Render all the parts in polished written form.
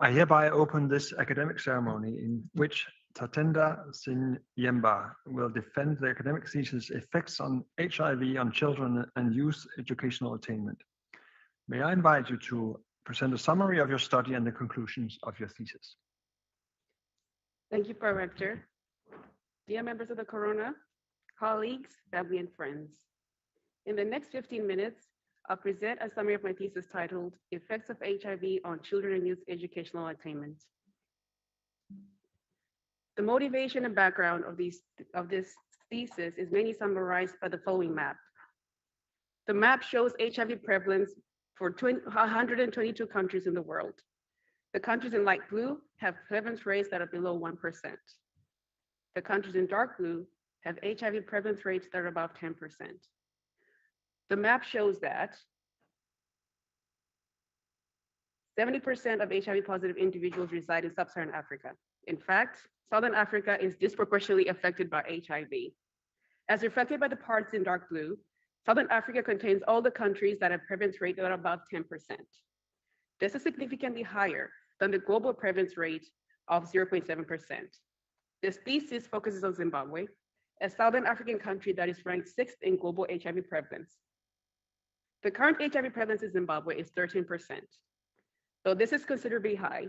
I hereby open this academic ceremony in which Tatenda Zinyemba will defend the academic thesis effects on HIV on children and youth educational attainment. May I invite you to present a summary of your study and the conclusions of your thesis. Thank you, Director. Dear members of the Corona, colleagues, family, and friends. In the next 15 minutes, I'll present a summary of my thesis titled Effects of HIV on Children and Youth Educational Attainment. The motivation and background of this thesis is mainly summarized by the following map. The map shows HIV prevalence for 122 countries in the world. The countries in light blue have prevalence rates that are below 1%. The countries in dark blue have HIV prevalence rates that are above 10%. The map shows that 70% of HIV positive individuals reside in sub-Saharan Africa. In fact, Southern Africa is disproportionately affected by HIV. As reflected by the parts in dark blue, Southern Africa contains all the countries that have prevalence rates that are above 10%. This is significantly higher than the global prevalence rate of 0.7%. This thesis focuses on Zimbabwe, a Southern African country that is ranked 6th in global HIV prevalence. The current HIV prevalence in Zimbabwe is 13%. Though this is considerably high,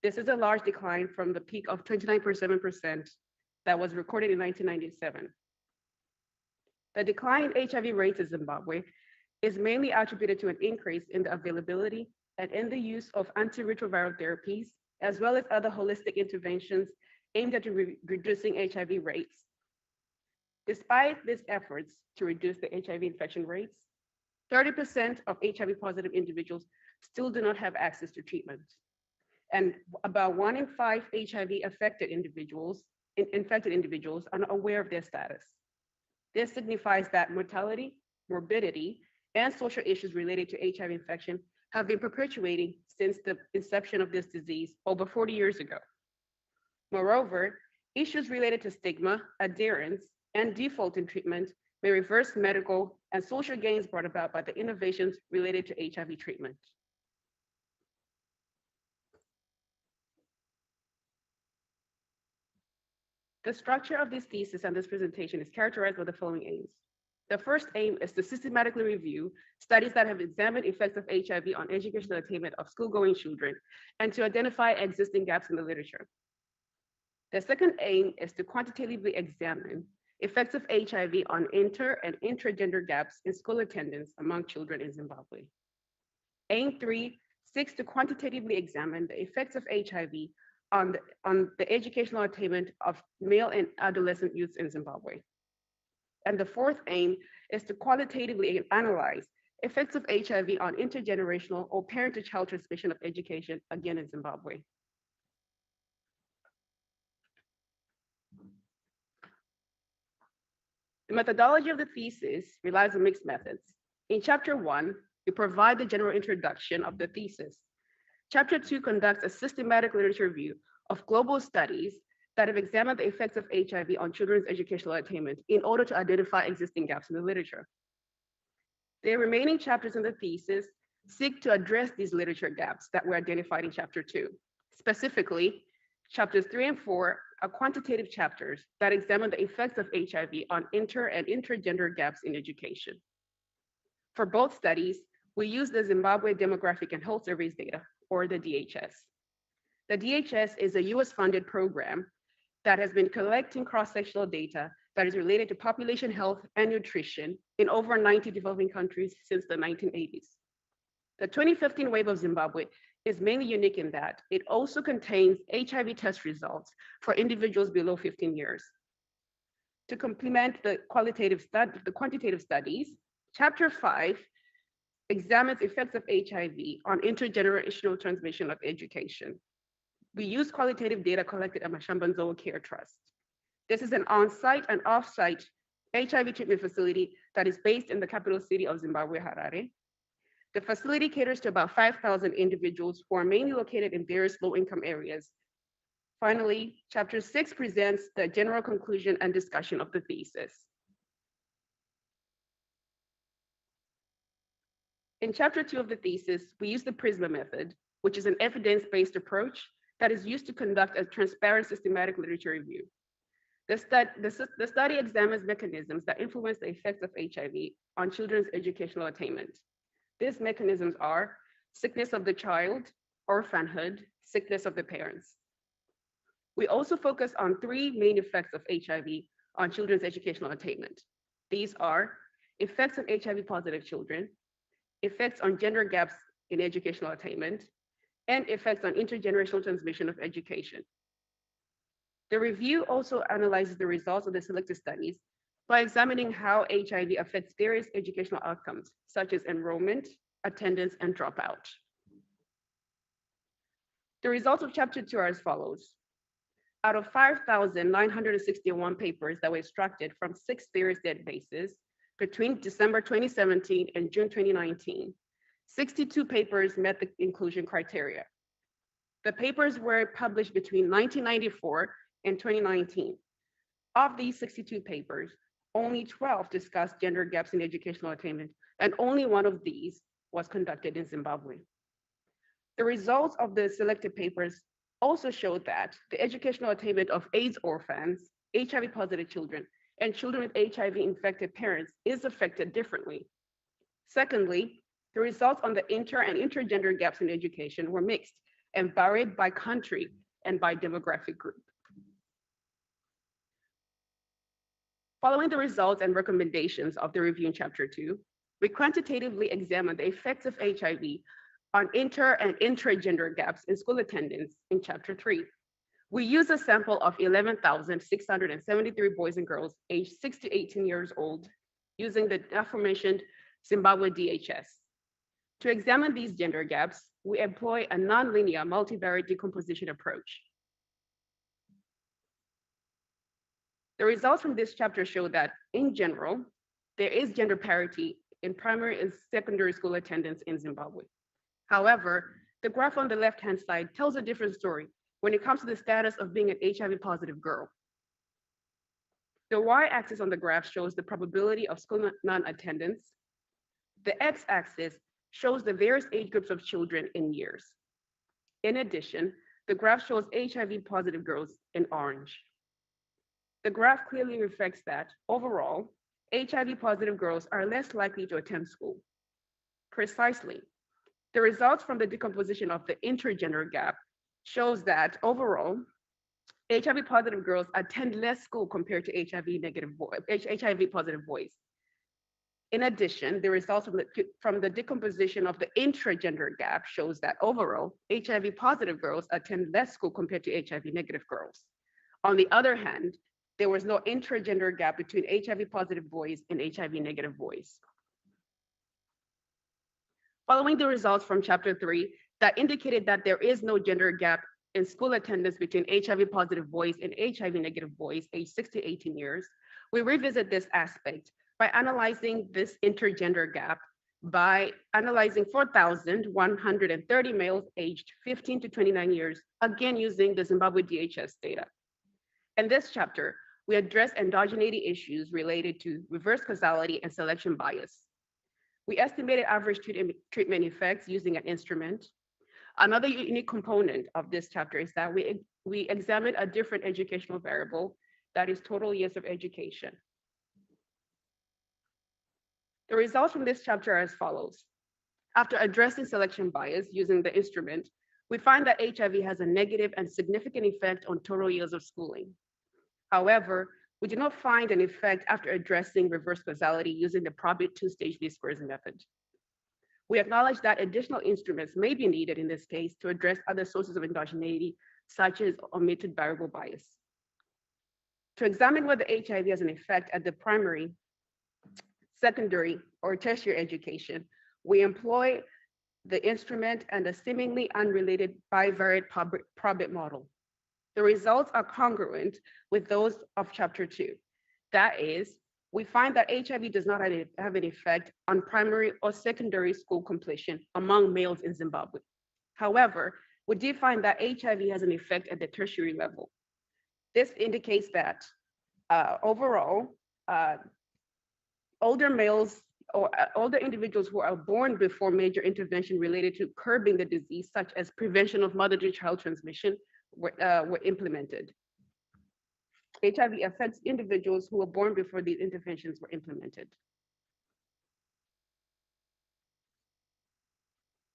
this is a large decline from the peak of 29.7% that was recorded in 1997. The decline in HIV rates in Zimbabwe is mainly attributed to an increase in the availability and in the use of antiretroviral therapies, as well as other holistic interventions aimed at reducing HIV rates. Despite these efforts to reduce the HIV infection rates, 30% of HIV positive individuals still do not have access to treatment. And about 1 in 5 HIV infected individuals are not aware of their status. This signifies that mortality, morbidity, and social issues related to HIV infection have been perpetuating since the inception of this disease over 40 years ago. Moreover, issues related to stigma, adherence, and default in treatment may reverse medical and social gains brought about by the innovations related to HIV treatment. The structure of this thesis and this presentation is characterized by the following aims. The first aim is to systematically review studies that have examined effects of HIV on educational attainment of school-going children and to identify existing gaps in the literature. The second aim is to quantitatively examine effects of HIV on inter and intragender gaps in school attendance among children in Zimbabwe. Aim 3 seeks to quantitatively examine the effects of HIV on the educational attainment of male and adolescent youths in Zimbabwe. And the fourth aim is to qualitatively analyze effects of HIV on intergenerational or parent-to-child transmission of education, again in Zimbabwe. The methodology of the thesis relies on mixed methods. In chapter 1, we provide the general introduction of the thesis. Chapter 2 conducts a systematic literature review of global studies that have examined the effects of HIV on children's educational attainment in order to identify existing gaps in the literature. The remaining chapters in the thesis seek to address these literature gaps that were identified in chapter 2. Specifically, chapters 3 and 4 are quantitative chapters that examine the effects of HIV on inter and intragender gaps in education. For both studies, we use the Zimbabwe Demographic and Health Surveys data, or the DHS. The DHS is a US-funded program that has been collecting cross-sectional data that is related to population health and nutrition in over 90 developing countries since the 1980s. The 2015 wave of Zimbabwe is mainly unique in that it also contains HIV test results for individuals below 15 years. To complement the quantitative studies, Chapter 5 examines effects of HIV on intergenerational transmission of education. We use qualitative data collected at Mashambanzoa Care Trust. This is an on-site and off-site HIV treatment facility that is based in the capital city of Zimbabwe, Harare. The facility caters to about 5,000 individuals who are mainly located in various low-income areas. Finally, Chapter 6 presents the general conclusion and discussion of the thesis. In Chapter 2 of the thesis, we use the PRISMA method which is an evidence-based approach that is used to conduct a transparent systematic literature review. The study examines mechanisms that influence the effects of HIV on children's educational attainment. These mechanisms are sickness of the child, orphanhood, sickness of the parents. We also focus on three main effects of HIV on children's educational attainment. These are effects on HIV-positive children, effects on gender gaps in educational attainment, and effects on intergenerational transmission of education. The review also analyzes the results of the selected studies by examining how HIV affects various educational outcomes, such as enrollment, attendance, and dropout. The results of chapter 2 are as follows. Out of 5,961 papers that were extracted from 6 various databases between December 2017 and June 2019, 62 papers met the inclusion criteria. The papers were published between 1994 and 2019. Of these 62 papers, only 12 discussed gender gaps in educational attainment, and only one of these was conducted in Zimbabwe. The results of the selected papers also showed that the educational attainment of AIDS orphans, HIV-positive children, and children with HIV-infected parents is affected differently. Secondly, the results on the inter and intergender gaps in education were mixed and varied by country and by demographic group. Following the results and recommendations of the review in chapter 2, we quantitatively examined the effects of HIV on inter and intragender gaps in school attendance in chapter 3. We used a sample of 11,673 boys and girls aged 6 to 18 years old using the aforementioned Zimbabwe DHS. To examine these gender gaps, we employ a nonlinear multivariate decomposition approach. The results from this chapter show that, in general, there is gender parity in primary and secondary school attendance in Zimbabwe. However, the graph on the left-hand side tells a different story when it comes to the status of being an HIV-positive girl. The y-axis on the graph shows the probability of school non-attendance. The x-axis shows the various age groups of children in years. In addition, the graph shows HIV-positive girls in orange. The graph clearly reflects that, overall, HIV-positive girls are less likely to attend school. Precisely, the results from the decomposition of the intergender gap shows that, overall, HIV-positive girls attend less school compared to HIV-positive boys. In addition, the results from the decomposition of the intragender gap shows that, overall, HIV-positive girls attend less school compared to HIV-negative girls. On the other hand, there was no intragender gap between HIV-positive boys and HIV-negative boys. Following the results from chapter 3 that indicated that there is no gender gap in school attendance between HIV-positive boys and HIV-negative boys aged 6 to 18 years, we revisit this aspect by analyzing this intergender gap by analyzing 4,130 males aged 15 to 29 years, again using the Zimbabwe DHS data. In this chapter, we address endogeneity issues related to reverse causality and selection bias. We estimated average treatment effects using an instrument. Another unique component of this chapter is that we examined a different educational variable, that is total years of education. The results from this chapter are as follows. After addressing selection bias using the instrument, we find that HIV has a negative and significant effect on total years of schooling. However, we do not find an effect after addressing reverse causality using the probit two-stage least squares method. We acknowledge that additional instruments may be needed in this case to address other sources of endogeneity, such as omitted variable bias. To examine whether HIV has an effect at the primary, secondary, or tertiary education, we employ the instrument and a seemingly unrelated bivariate probit model. The results are congruent with those of chapter 2. That is, we find that HIV does not have an effect on primary or secondary school completion among males in Zimbabwe. However, we did find that HIV has an effect at the tertiary level. This indicates that overall, older males or older individuals who are born before major intervention related to curbing the disease, such as prevention of mother-to-child transmission, were implemented. HIV affects individuals who were born before these interventions were implemented.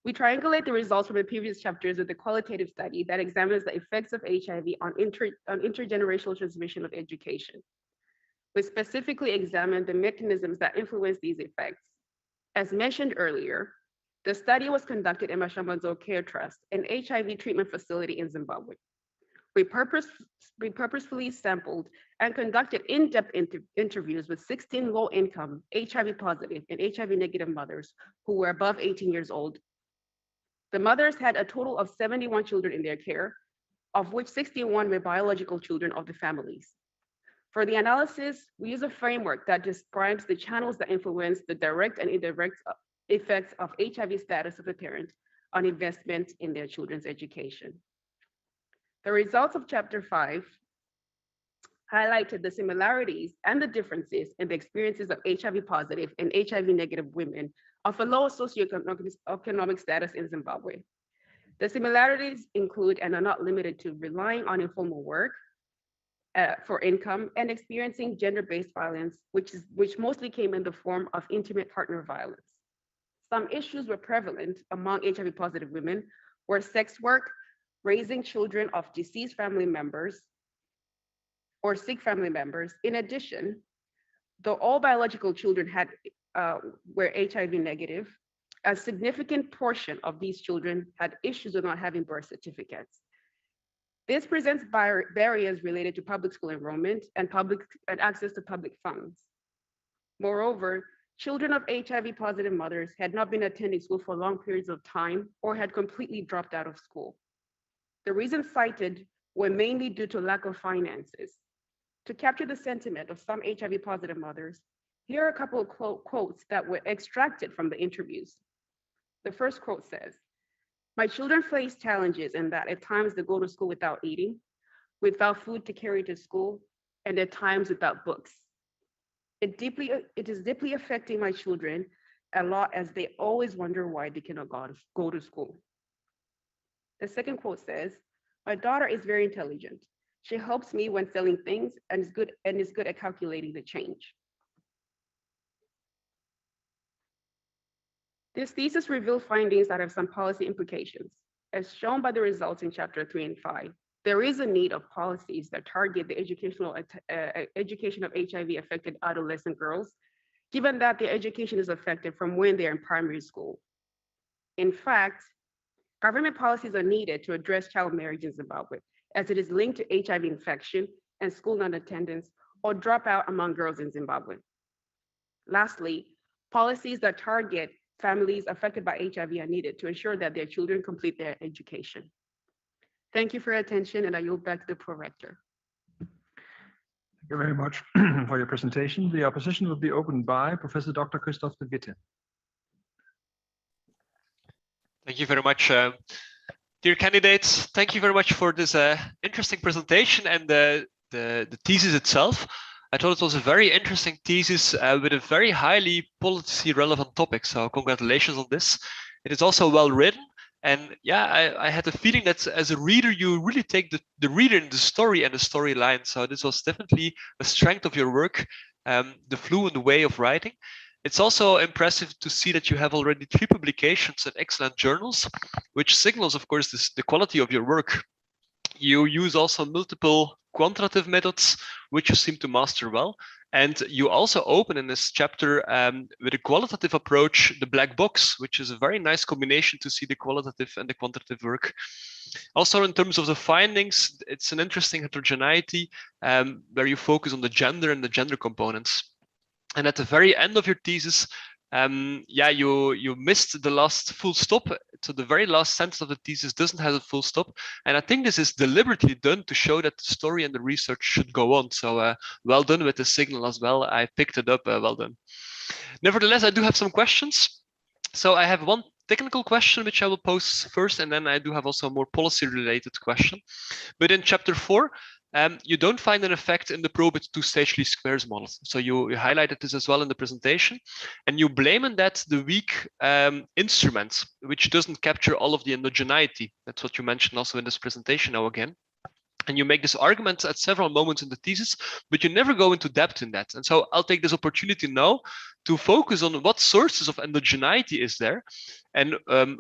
We triangulate the results from the previous chapters of the qualitative study that examines the effects of HIV on intergenerational transmission of education. We specifically examined the mechanisms that influence these effects. As mentioned earlier, the study was conducted in Mashambanzo Care Trust, an HIV treatment facility in Zimbabwe. We purposefully sampled and conducted in-depth interviews with 16 low-income, HIV positive and HIV negative mothers who were above 18 years old. The mothers had a total of 71 children in their care, of which 61 were biological children of the families. For the analysis, we use a framework that describes the channels that influence the direct and indirect effects of HIV status of a parent on investment in their children's education. The results of Chapter 5 highlighted the similarities and the differences in the experiences of HIV positive and HIV negative women of a low socioeconomic status in Zimbabwe. The similarities include and are not limited to relying on informal work for income and experiencing gender-based violence, which mostly came in the form of intimate partner violence. Some issues were prevalent among HIV positive women were sex work, raising children of deceased family members or sick family members. In addition, though all biological children were HIV negative, a significant portion of these children had issues with not having birth certificates. This presents barriers related to public school enrollment and access to public funds. Moreover, children of HIV positive mothers had not been attending school for long periods of time or had completely dropped out of school. The reasons cited were mainly due to lack of finances. To capture the sentiment of some HIV positive mothers, here are a couple of quotes that were extracted from the interviews. The first quote says, "My children face challenges in that at times they go to school without eating, without food to carry to school, and at times without books. It is deeply affecting my children a lot as they always wonder why they cannot go to school." The second quote says, "My daughter is very intelligent. She helps me when selling things and is good at calculating the change." This thesis revealed findings that have some policy implications. As shown by the results in Chapter 3 and 5, there is a need of policies that target the education of HIV-affected adolescent girls, given that their education is affected from when they're in primary school. In fact, government policies are needed to address child marriage in Zimbabwe, as it is linked to HIV infection and school non-attendance or dropout among girls in Zimbabwe. Lastly, policies that target families affected by HIV are needed to ensure that their children complete their education. Thank you for your attention, and I yield back to the prorector. Thank you very much for your presentation. The opposition will be opened by Professor Dr. Christoph de Witte. Thank you very much. Dear candidates, thank you very much for this interesting presentation and the thesis itself. I thought it was a very interesting thesis with a very highly policy relevant topic. So congratulations on this. It is also well written. And yeah, I had the feeling that as a reader, you really take the reader in the story and the storyline. So this was definitely a strength of your work, the fluent way of writing. It's also impressive to see that you have already 3 publications in excellent journals, which signals, of course, the quality of your work. You use also multiple quantitative methods, which you seem to master well. And you also open in this chapter with a qualitative approach, the black box, which is a very nice combination to see the qualitative and the quantitative work. Also, in terms of the findings, it's an interesting heterogeneity where you focus on the gender and the gender components. And at the very end of your thesis, you missed the last full stop. So the very last sentence of the thesis doesn't have a full stop. And I think this is deliberately done to show that the story and the research should go on. So well done with the signal as well. I picked it up, well done. Nevertheless, I do have some questions. So I have one technical question, which I will pose first, and then I do have also a more policy related question. But in chapter 4, you don't find an effect in the probit two-stage least squares models. So you highlighted this as well in the presentation, and you blame on that the weak instruments, which doesn't capture all of the endogeneity. That's what you mentioned also in this presentation now again. And you make this argument at several moments in the thesis, but you never go into depth in that. And so I'll take this opportunity now to focus on what sources of endogeneity is there, and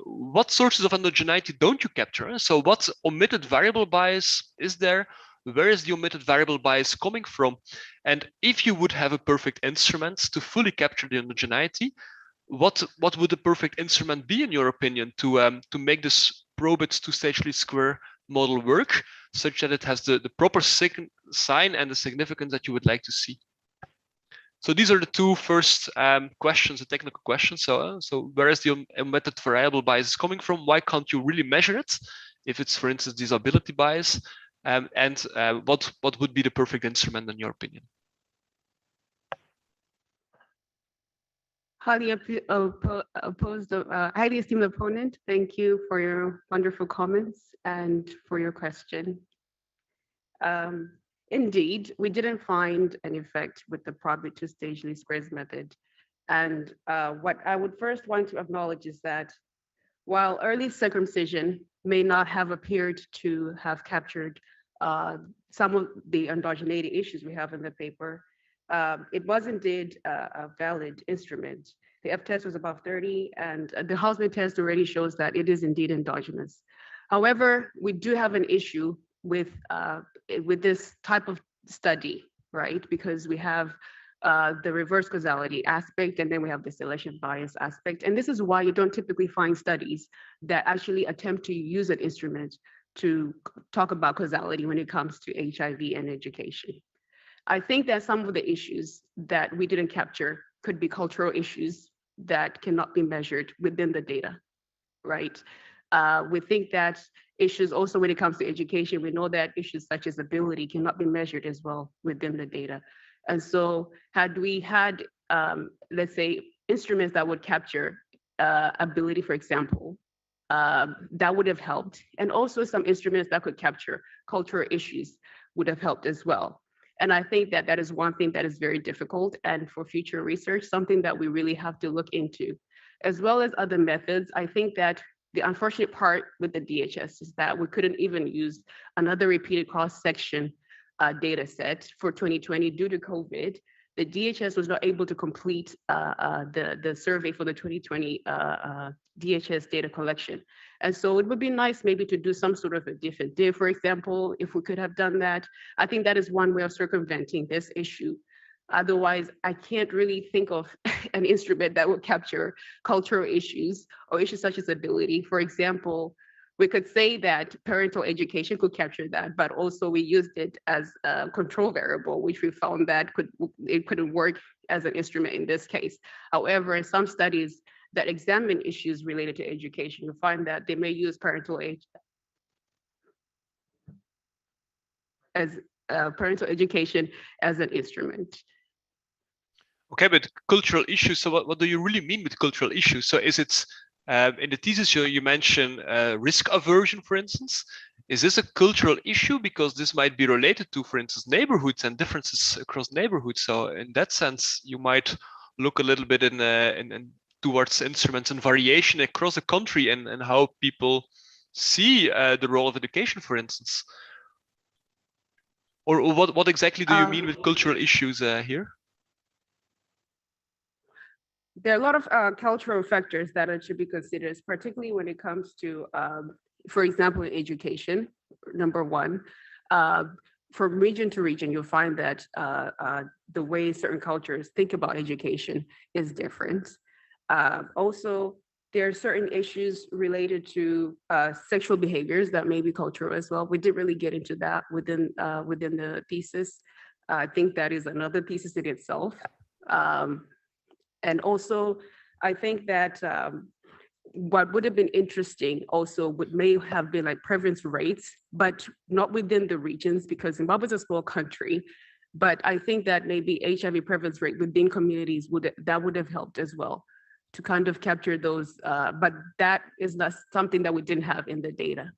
what sources of endogeneity don't you capture. So what omitted variable bias is there? Where is the omitted variable bias coming from? And if you would have a perfect instrument to fully capture the endogeneity, what would the perfect instrument be in your opinion to make this probit two-stage least square model work, such that it has the proper sign and the significance that you would like to see? So these are the two first questions, the technical questions. So where is the omitted variable bias coming from? Why can't you really measure it? If it's, for instance, disability bias, and what would be the perfect instrument in your opinion? Highly esteemed opponent, thank you for your wonderful comments and for your question. Indeed, we didn't find an effect with the probit two-stage least squares method. And what I would first want to acknowledge is that while early circumcision may not have appeared to have captured some of the endogeneity issues we have in the paper, it was indeed a valid instrument. The F-test was above 30, and the Hausman test already shows that it is indeed endogenous. However, we do have an issue with this type of study, right? Because we have the reverse causality aspect, and then we have the selection bias aspect. And this is why you don't typically find studies that actually attempt to use an instrument to talk about causality when it comes to HIV and education. I think that some of the issues that we didn't capture could be cultural issues that cannot be measured within the data, right? We think that issues also when it comes to education, we know that issues such as ability cannot be measured as well within the data. And so had we had, let's say, instruments that would capture ability, for example, that would have helped. And also some instruments that could capture cultural issues would have helped as well. And I think that that is one thing that is very difficult, and for future research, something that we really have to look into, as well as other methods. I think that the unfortunate part with the DHS is that we couldn't even use another repeated cross-section data set for 2020 due to COVID. The DHS was not able to complete the survey for the 2020 DHS data collection. And so it would be nice maybe to do some sort of a different div, for example, if we could have done that. I think that is one way of circumventing this issue. Otherwise, I can't really think of an instrument that would capture cultural issues or issues such as ability. For example, we could say that parental education could capture that, but also we used it as a control variable, which we found that it couldn't work as an instrument in this case. However, in some studies that examine issues related to education, you find that they may use parental education as an instrument. Okay, but cultural issues, so what do you really mean with cultural issues? So is it, in the thesis you mention risk aversion, for instance? Is this a cultural issue? Because this might be related to, for instance, neighborhoods and differences across neighborhoods. So in that sense, you might look a little bit in towards instruments and variation across the country and how people see the role of education, for instance. Or what exactly do you mean with cultural issues here? There are a lot of cultural factors that are to be considered, particularly when it comes to, for example, in education, number one. From region to region, you'll find that the way certain cultures think about education is different. Also, there are certain issues related to sexual behaviors that may be cultural as well. We didn't really get into that within the thesis. I think that is another thesis in itself. And also, I think that what would have been interesting also may have been like prevalence rates, but not within the regions, because Zimbabwe is a small country. But I think that maybe HIV prevalence rate within communities would have helped as well to kind of capture those. But that is not something that we didn't have in the data.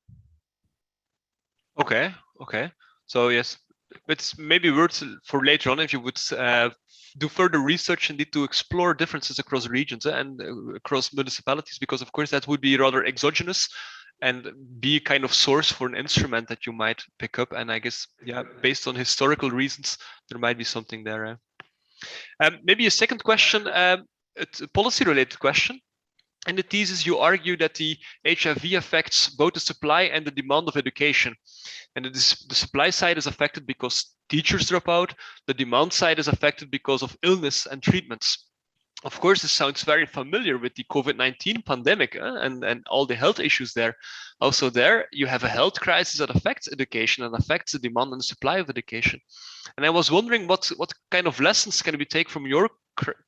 Okay. So yes, it's maybe worth for later on if you would do further research and need to explore differences across regions and across municipalities, because of course that would be rather exogenous and be a kind of source for an instrument that you might pick up. And I guess, yeah, based on historical reasons, there might be something there. Maybe a second question, it's a policy-related question. In the thesis, you argue that the HIV affects both the supply and the demand of education. And the supply side is affected because teachers drop out. The demand side is affected because of illness and treatments. Of course, this sounds very familiar with the COVID-19 pandemic and all the health issues there. Also there, you have a health crisis that affects education and affects the demand and the supply of education. And I was wondering what kind of lessons can we take from your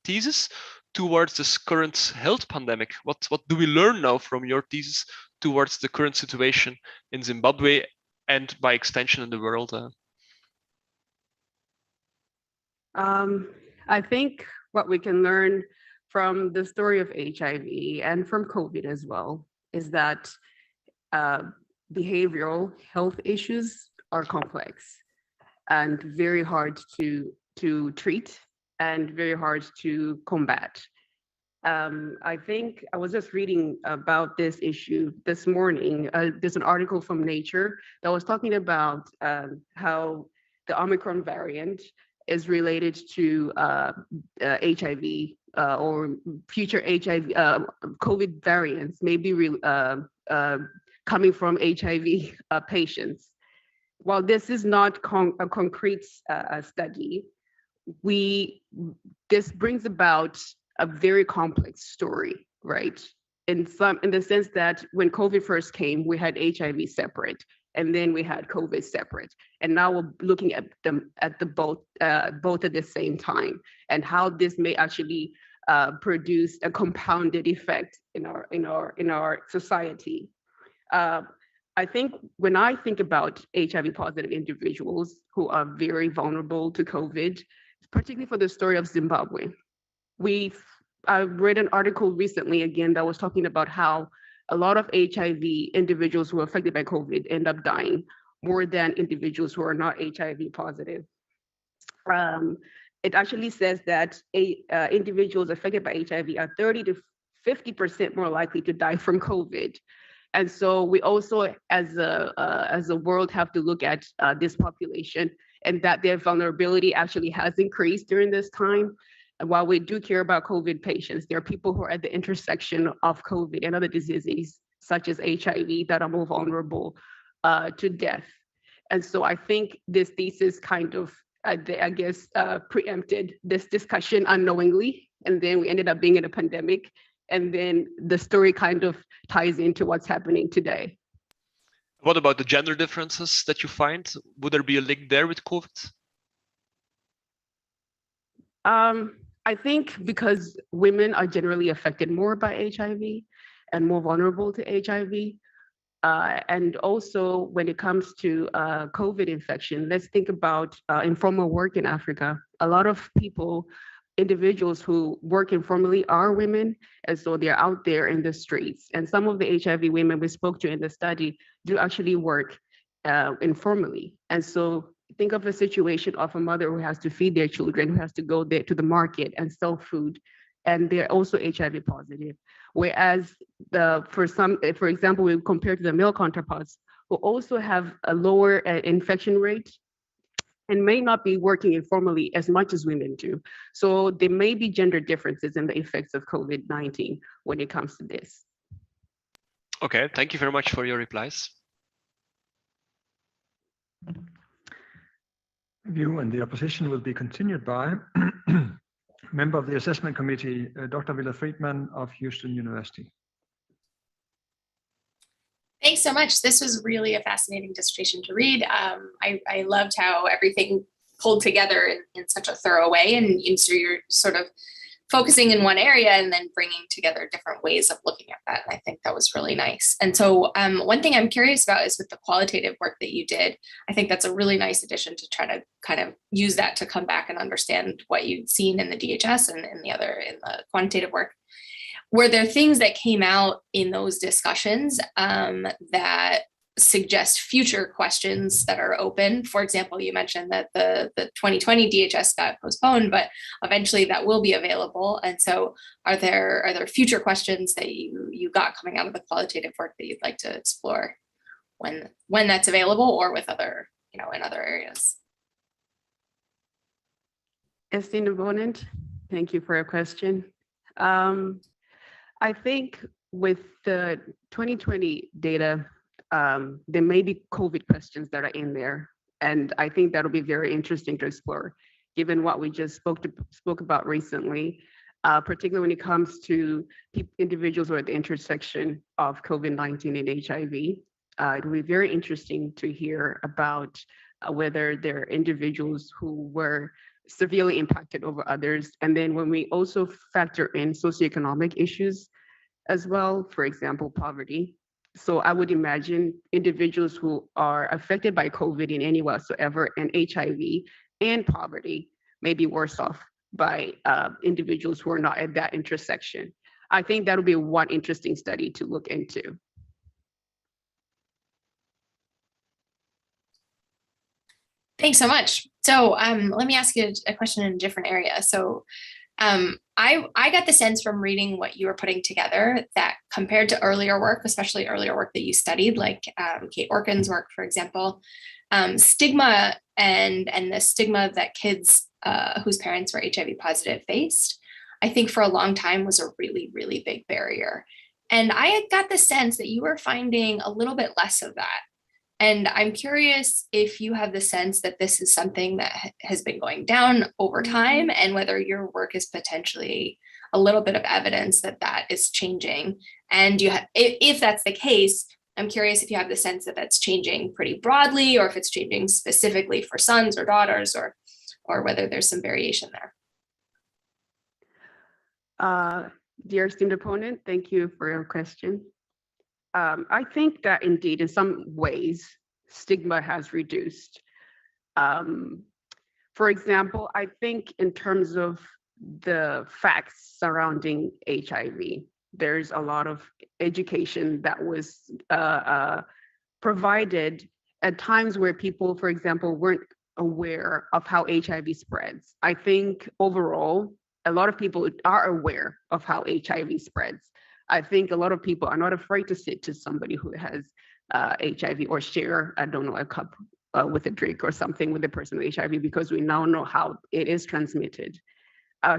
thesis towards this current health pandemic? What do we learn now from your thesis towards the current situation in Zimbabwe and by extension in the world? I think what we can learn from the story of HIV and from COVID as well is that behavioral health issues are complex and very hard to treat and very hard to combat. I think I was just reading about this issue this morning. There's an article from Nature that was talking about how the Omicron variant is related to HIV or future HIV COVID variants, maybe coming from HIV patients. While this is not a concrete study, this brings about a very complex story, right? In the sense that when COVID first came, we had HIV separate, and then we had COVID separate, and now we're looking at them at both at the same time, and how this may actually produce a compounded effect in our society. I think when I think about HIV positive individuals who are very vulnerable to COVID, particularly for the story of Zimbabwe, I read an article recently again that was talking about how a lot of HIV individuals who are affected by COVID end up dying more than individuals who are not HIV positive. It actually says that individuals affected by HIV are 30 to 50% more likely to die from COVID. And so we also, as a world, have to look at this population and that their vulnerability actually has increased during this time. And while we do care about COVID patients, there are people who are at the intersection of COVID and other diseases, such as HIV, that are more vulnerable to death. And so I think this thesis kind of, I guess, preempted this discussion unknowingly. And then we ended up being in a pandemic. And then the story kind of ties into what's happening today. What about the gender differences that you find? Would there be a link there with COVID? I think because women are generally affected more by HIV and more vulnerable to HIV. And also when it comes to COVID infection, let's think about informal work in Africa. A lot of individuals who work informally are women, and so they're out there in the streets. And some of the HIV women we spoke to in the study do actually work informally. And so think of a situation of a mother who has to feed their children, who has to go there to the market and sell food, and they're also HIV positive. Whereas for example, we compare to the male counterparts who also have a lower infection rate and may not be working informally as much as women do. So there may be gender differences in the effects of COVID-19 when it comes to this. Okay, thank you very much for your replies. View and the opposition will be continued by member of the assessment committee, Dr. Willa Friedman of Houston University. Thanks so much. This was really a fascinating dissertation to read. I loved how everything pulled together in such a thorough way, and so you're sort of focusing in one area and then bringing together different ways of looking at that. And I think that was really nice. And so one thing I'm curious about is with the qualitative work that you did, I think that's a really nice addition to try to kind of use that to come back and understand what you'd seen in the DHS and in the quantitative work. Were there things that came out in those discussions that suggest future questions that are open. For example, you mentioned that the 2020 DHS got postponed, but eventually that will be available. And so are there future questions that you got coming out of the qualitative work that you'd like to explore when that's available, or with other, in other areas? Esteemed opponent, thank you for your question. I think with the 2020 data, there may be COVID questions that are in there. And I think that'll be very interesting to explore, given what we just spoke about recently, particularly when it comes to individuals who are at the intersection of COVID-19 and HIV. It'll be very interesting to hear about whether there are individuals who were severely impacted over others. And then when we also factor in socioeconomic issues as well, for example, poverty. So I would imagine individuals who are affected by COVID in any way whatsoever, and HIV and poverty may be worse off by individuals who are not at that intersection. I think that'll be one interesting study to look into. Thanks so much. So let me ask you a question in a different area. So I got the sense from reading what you were putting together that compared to earlier work, especially earlier work that you studied, like Kate Orkin's work, for example, stigma and the stigma that kids whose parents were HIV positive faced, I think for a long time was a really, really big barrier. And I had got the sense that you were finding a little bit less of that. And I'm curious if you have the sense that this is something that has been going down over time, and whether your work is potentially a little bit of evidence that that is changing. And if that's the case, I'm curious if you have the sense that that's changing pretty broadly, or if it's changing specifically for sons or daughters, or whether there's some variation there. Dear esteemed opponent, thank you for your question. I think that indeed, in some ways, stigma has reduced. For example, I think in terms of the facts surrounding HIV, there's a lot of education that was provided at times where people, for example, weren't aware of how HIV spreads. I think overall, a lot of people are aware of how HIV spreads. I think a lot of people are not afraid to sit to somebody who has HIV or share, I don't know, a cup with a drink or something with a person with HIV, because we now know how it is transmitted.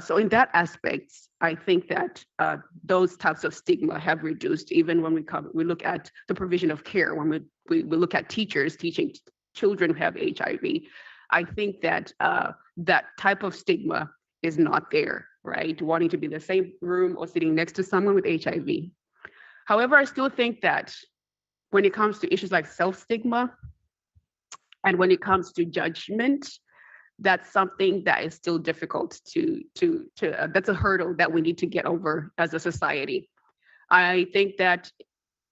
So in that aspect, I think that those types of stigma have reduced, even when we look at the provision of care, when we look at teachers teaching children who have HIV. I think that that type of stigma is not there, right? Wanting to be in the same room or sitting next to someone with HIV. However, I still think that when it comes to issues like self-stigma and when it comes to judgment, that's something that is still difficult that's a hurdle that we need to get over as a society. I think that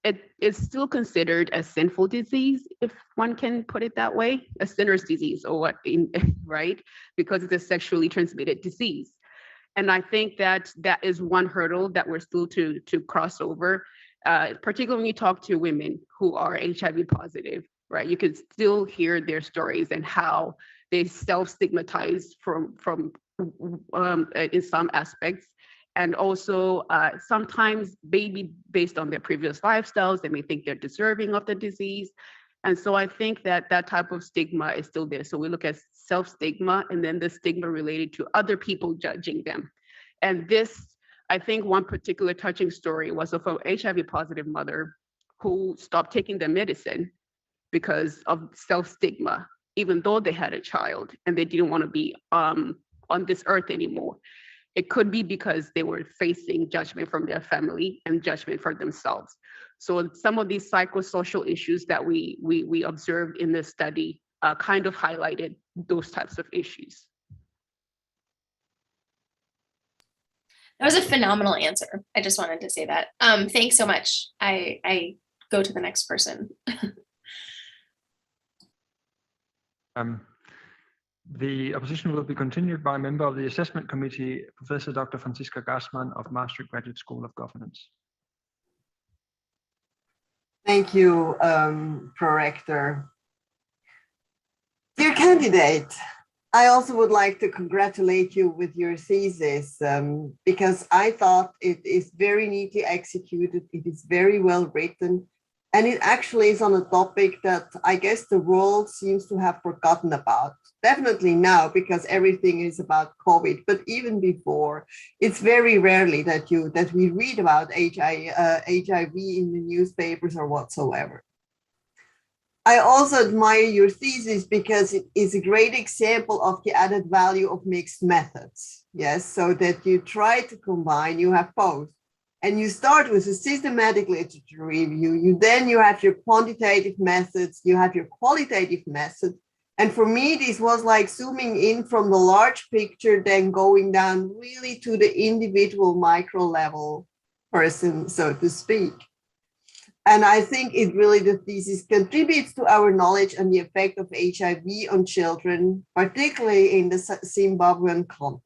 it is still considered a sinful disease, if one can put it that way, a sinner's disease, or what, right? Because it's a sexually transmitted disease. And I think that that is one hurdle that we're still to cross over, particularly when you talk to women who are HIV positive, right? You can still hear their stories and how they self-stigmatize from in some aspects. And also sometimes maybe based on their previous lifestyles, they may think they're deserving of the disease. And so I think that that type of stigma is still there. So we look at self-stigma and then the stigma related to other people judging them. And this, I think one particular touching story was of an HIV positive mother who stopped taking the medicine because of self-stigma, even though they had a child and they didn't want to be on this earth anymore. It could be because they were facing judgment from their family and judgment for themselves. So some of these psychosocial issues that we observed in this study kind of highlighted those types of issues. That was a phenomenal answer. I just wanted to say that. Thanks so much. I go to the next person. The opposition will be continued by a member of the assessment committee, Professor Dr. Franziska Gassmann of Maastricht Graduate School of Governance. Thank you, Prorector. Dear candidate, I also would like to congratulate you with your thesis because I thought it is very neatly executed, it is very well written, and it actually is on a topic that I guess the world seems to have forgotten about. Definitely now, because everything is about COVID, but even before, it's very rarely that we read about HIV in the newspapers or whatsoever. I also admire your thesis because it is a great example of the added value of mixed methods. Yes, so that you try to combine, you have both. And you start with a systematic literature review. You have your quantitative methods, you have your qualitative method. And for me, this was like zooming in from the large picture, then going down really to the individual micro level person, so to speak. And I think the thesis contributes to our knowledge on the effect of HIV on children, particularly in the Zimbabwean context.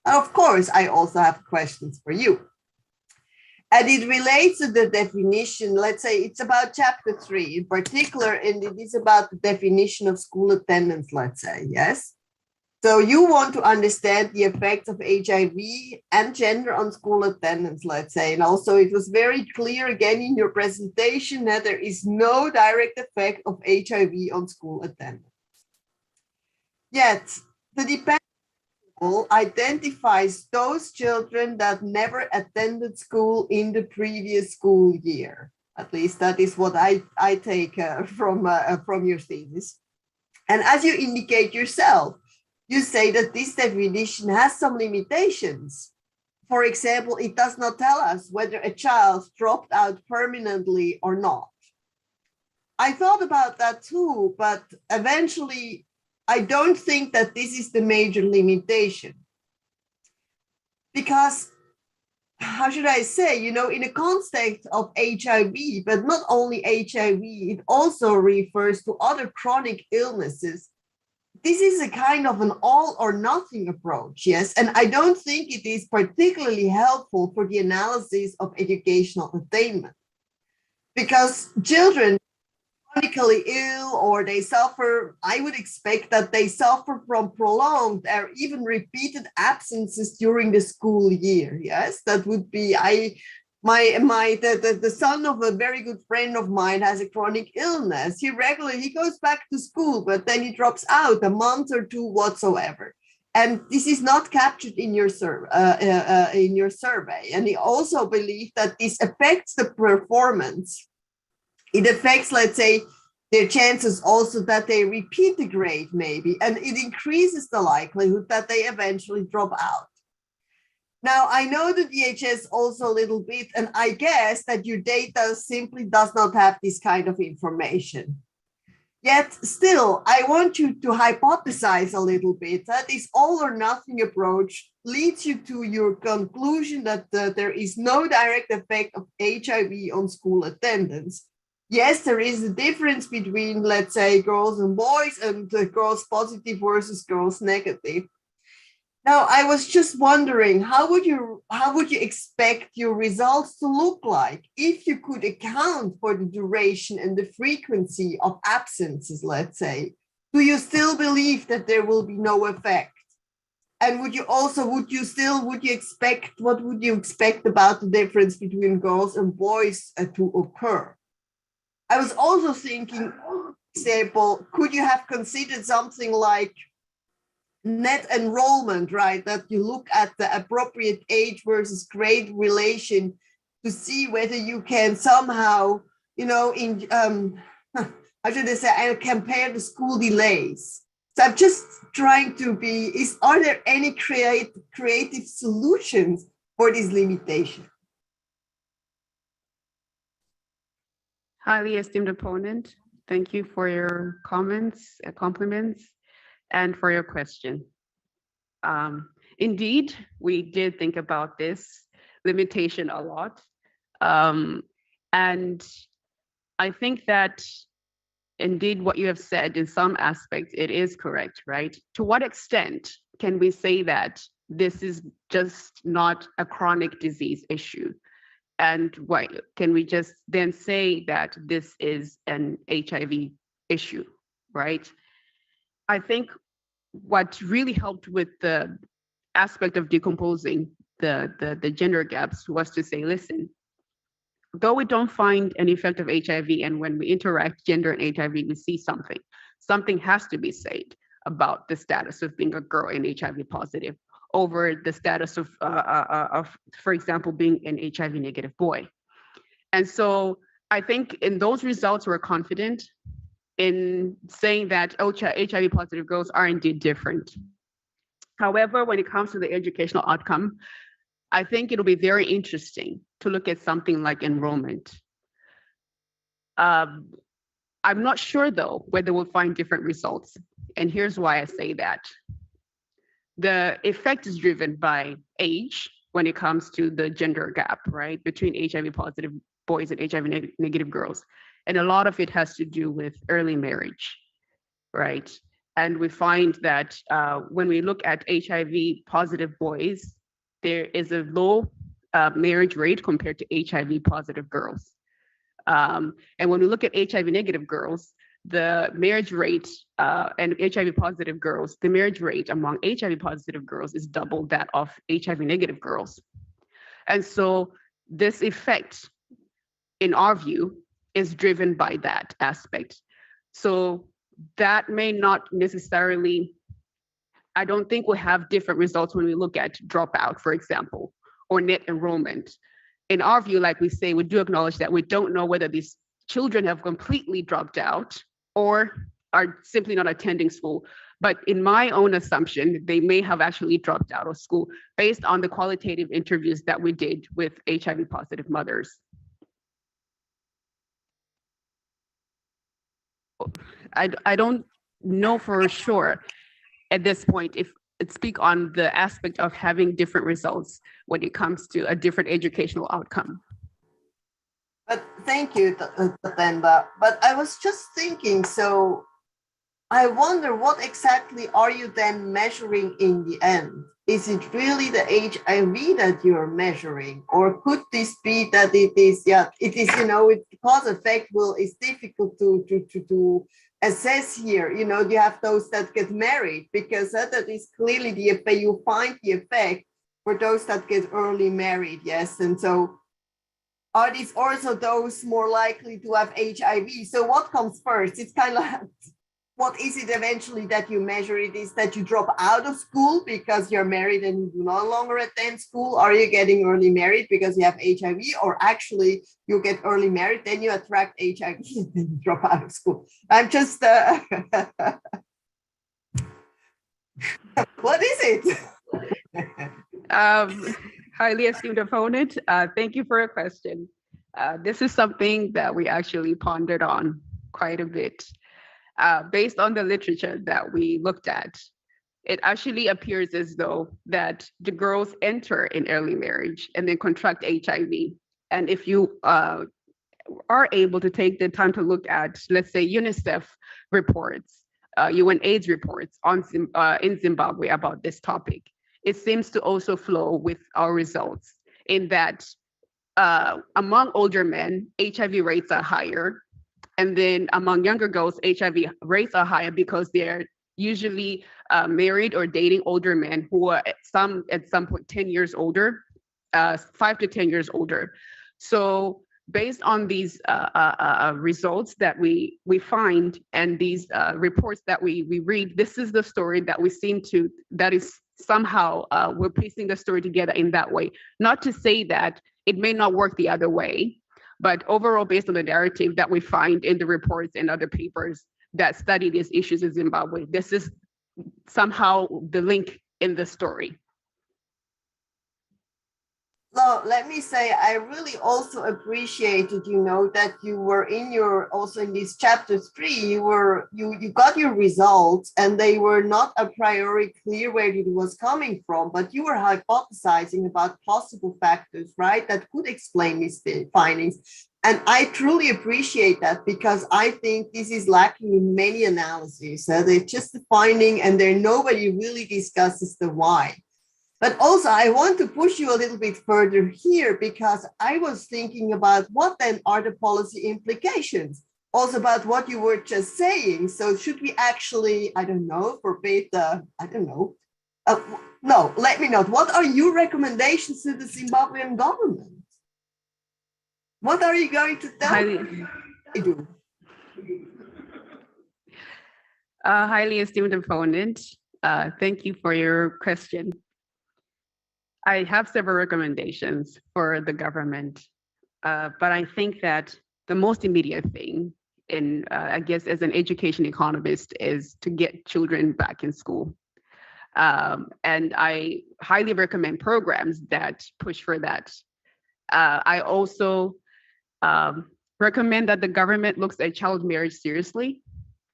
And of course, I also have questions for you. And it relates to the definition, let's say it's about chapter 3 in particular, and it is about the definition of school attendance, let's say, yes? So you want to understand the effects of HIV and gender on school attendance, let's say. And also it was very clear again in your presentation that there is no direct effect of HIV on school attendance. Yet the dependent variable identifies those children that never attended school in the previous school year. At least that is what I take from your thesis. And as you indicate yourself, you say that this definition has some limitations. For example, it does not tell us whether a child dropped out permanently or not. I thought about that too, but eventually I don't think that this is the major limitation. Because, how should I say, in the context of HIV, but not only HIV, it also refers to other chronic illnesses. This is a kind of an all or nothing approach, yes? And I don't think it is particularly helpful for the analysis of educational attainment. Because children chronically ill or they suffer, I would expect that they suffer from prolonged or even repeated absences during the school year, yes? That would be, the son of a very good friend of mine has a chronic illness. He goes back to school, but then he drops out a month or two whatsoever. And this is not captured in your survey. And he also believed that this affects the performance. It affects, let's say, their chances also that they repeat the grade maybe, and it increases the likelihood that they eventually drop out. Now, I know the DHS also a little bit, and I guess that your data simply does not have this kind of information. Yet still, I want you to hypothesize a little bit that this all or nothing approach leads you to your conclusion that there is no direct effect of HIV on school attendance. Yes, there is a difference between, let's say, girls and boys and girls positive versus girls negative. Now, I was just wondering, how would you expect your results to look like if you could account for the duration and the frequency of absences, let's say? Do you still believe that there will be no effect? And what would you expect about the difference between girls and boys to occur? I was also thinking, for example, could you have considered something like net enrollment, right? That you look at the appropriate age versus grade relation to see whether you can somehow, how should I say, compare the school delays. So I'm just trying to are there any creative solutions for this limitation? Highly esteemed opponent, thank you for your comments, compliments, and for your question. Indeed, we did think about this limitation a lot. And I think that indeed what you have said in some aspects, it is correct, right? To what extent can we say that this is just not a chronic disease issue? And why can we just then say that this is an HIV issue, right? I think what really helped with the aspect of decomposing the gender gaps was to say, listen, though we don't find an effect of HIV, and when we interact gender and HIV, we see something has to be said about the status of being a girl and HIV positive over the status of for example, being an HIV negative boy. And so I think in those results, we're confident in saying that HIV positive girls are indeed different. However, when it comes to the educational outcome, I think it'll be very interesting to look at something like enrollment. I'm not sure, though, whether we'll find different results. And here's why I say that. The effect is driven by age when it comes to the gender gap, right, between HIV positive boys and HIV negative girls. And a lot of it has to do with early marriage, right? And we find that when we look at HIV positive boys, there is a low marriage rate compared to HIV positive girls. And when we look at HIV negative girls, the marriage rate and HIV positive girls, the marriage rate among HIV positive girls is double that of HIV negative girls. And so this effect, in our view, is driven by that aspect. So that may not necessarily, I don't think we'll have different results when we look at dropout, for example, or net enrollment. In our view, like we say, we do acknowledge that we don't know whether these children have completely dropped out or are simply not attending school. But in my own assumption, they may have actually dropped out of school based on the qualitative interviews that we did with HIV positive mothers. I don't know for sure at this point if it speak on the aspect of having different results when it comes to a different educational outcome. But thank you, Tatenda. But I was just thinking, so I wonder what exactly are you then measuring in the end? Is it really the HIV that you're measuring? Or could this be that it is, the cause effect is difficult to assess here. You have those that get married because that is clearly the effect. You find the effect for those that get early married, yes. And so are these also those more likely to have HIV? So what comes first? It's kind of like, what is it eventually that you measure? It is that you drop out of school because you're married and you do no longer attend school? Are you getting early married because you have HIV? Or actually you get early married, then you attract HIV and then you drop out of school? I'm just, what is it? Highly esteemed opponent, thank you for your question. This is something that we actually pondered on quite a bit. Based on the literature that we looked at, it actually appears as though that the girls enter in early marriage and then contract HIV. And if you are able to take the time to look at, let's say, UNICEF reports, UNAIDS reports in Zimbabwe about this topic, it seems to also flow with our results in that among older men, HIV rates are higher. And then among younger girls, HIV rates are higher because they're usually married or dating older men who are at some point 10 years older, 5 to 10 years older. So based on these results that we find and these reports that we read, this is the story that we seem to, that is somehow we're piecing the story together in that way. Not to say that it may not work the other way, but overall, based on the narrative that we find in the reports and other papers that study these issues in Zimbabwe, this is somehow the link in the story. So let me say, I really also appreciated, that you were also in these chapter 3, you got your results and they were not a priori clear where it was coming from, but you were hypothesizing about possible factors, right, that could explain these findings. And I truly appreciate that because I think this is lacking in many analyses. They're just the finding and nobody really discusses the why. But also, I want to push you a little bit further here, because I was thinking about what then are the policy implications, also about what you were just saying. So should we actually, I don't know, forbid the, I don't know. No, let me know. What are your recommendations to the Zimbabwean government? What are you going to tell them? Highly esteemed opponent, thank you for your question. I have several recommendations for the government, but I think that the most immediate thing, I guess as an education economist, is to get children back in school. And I highly recommend programs that push for that. I also recommend that the government looks at child marriage seriously.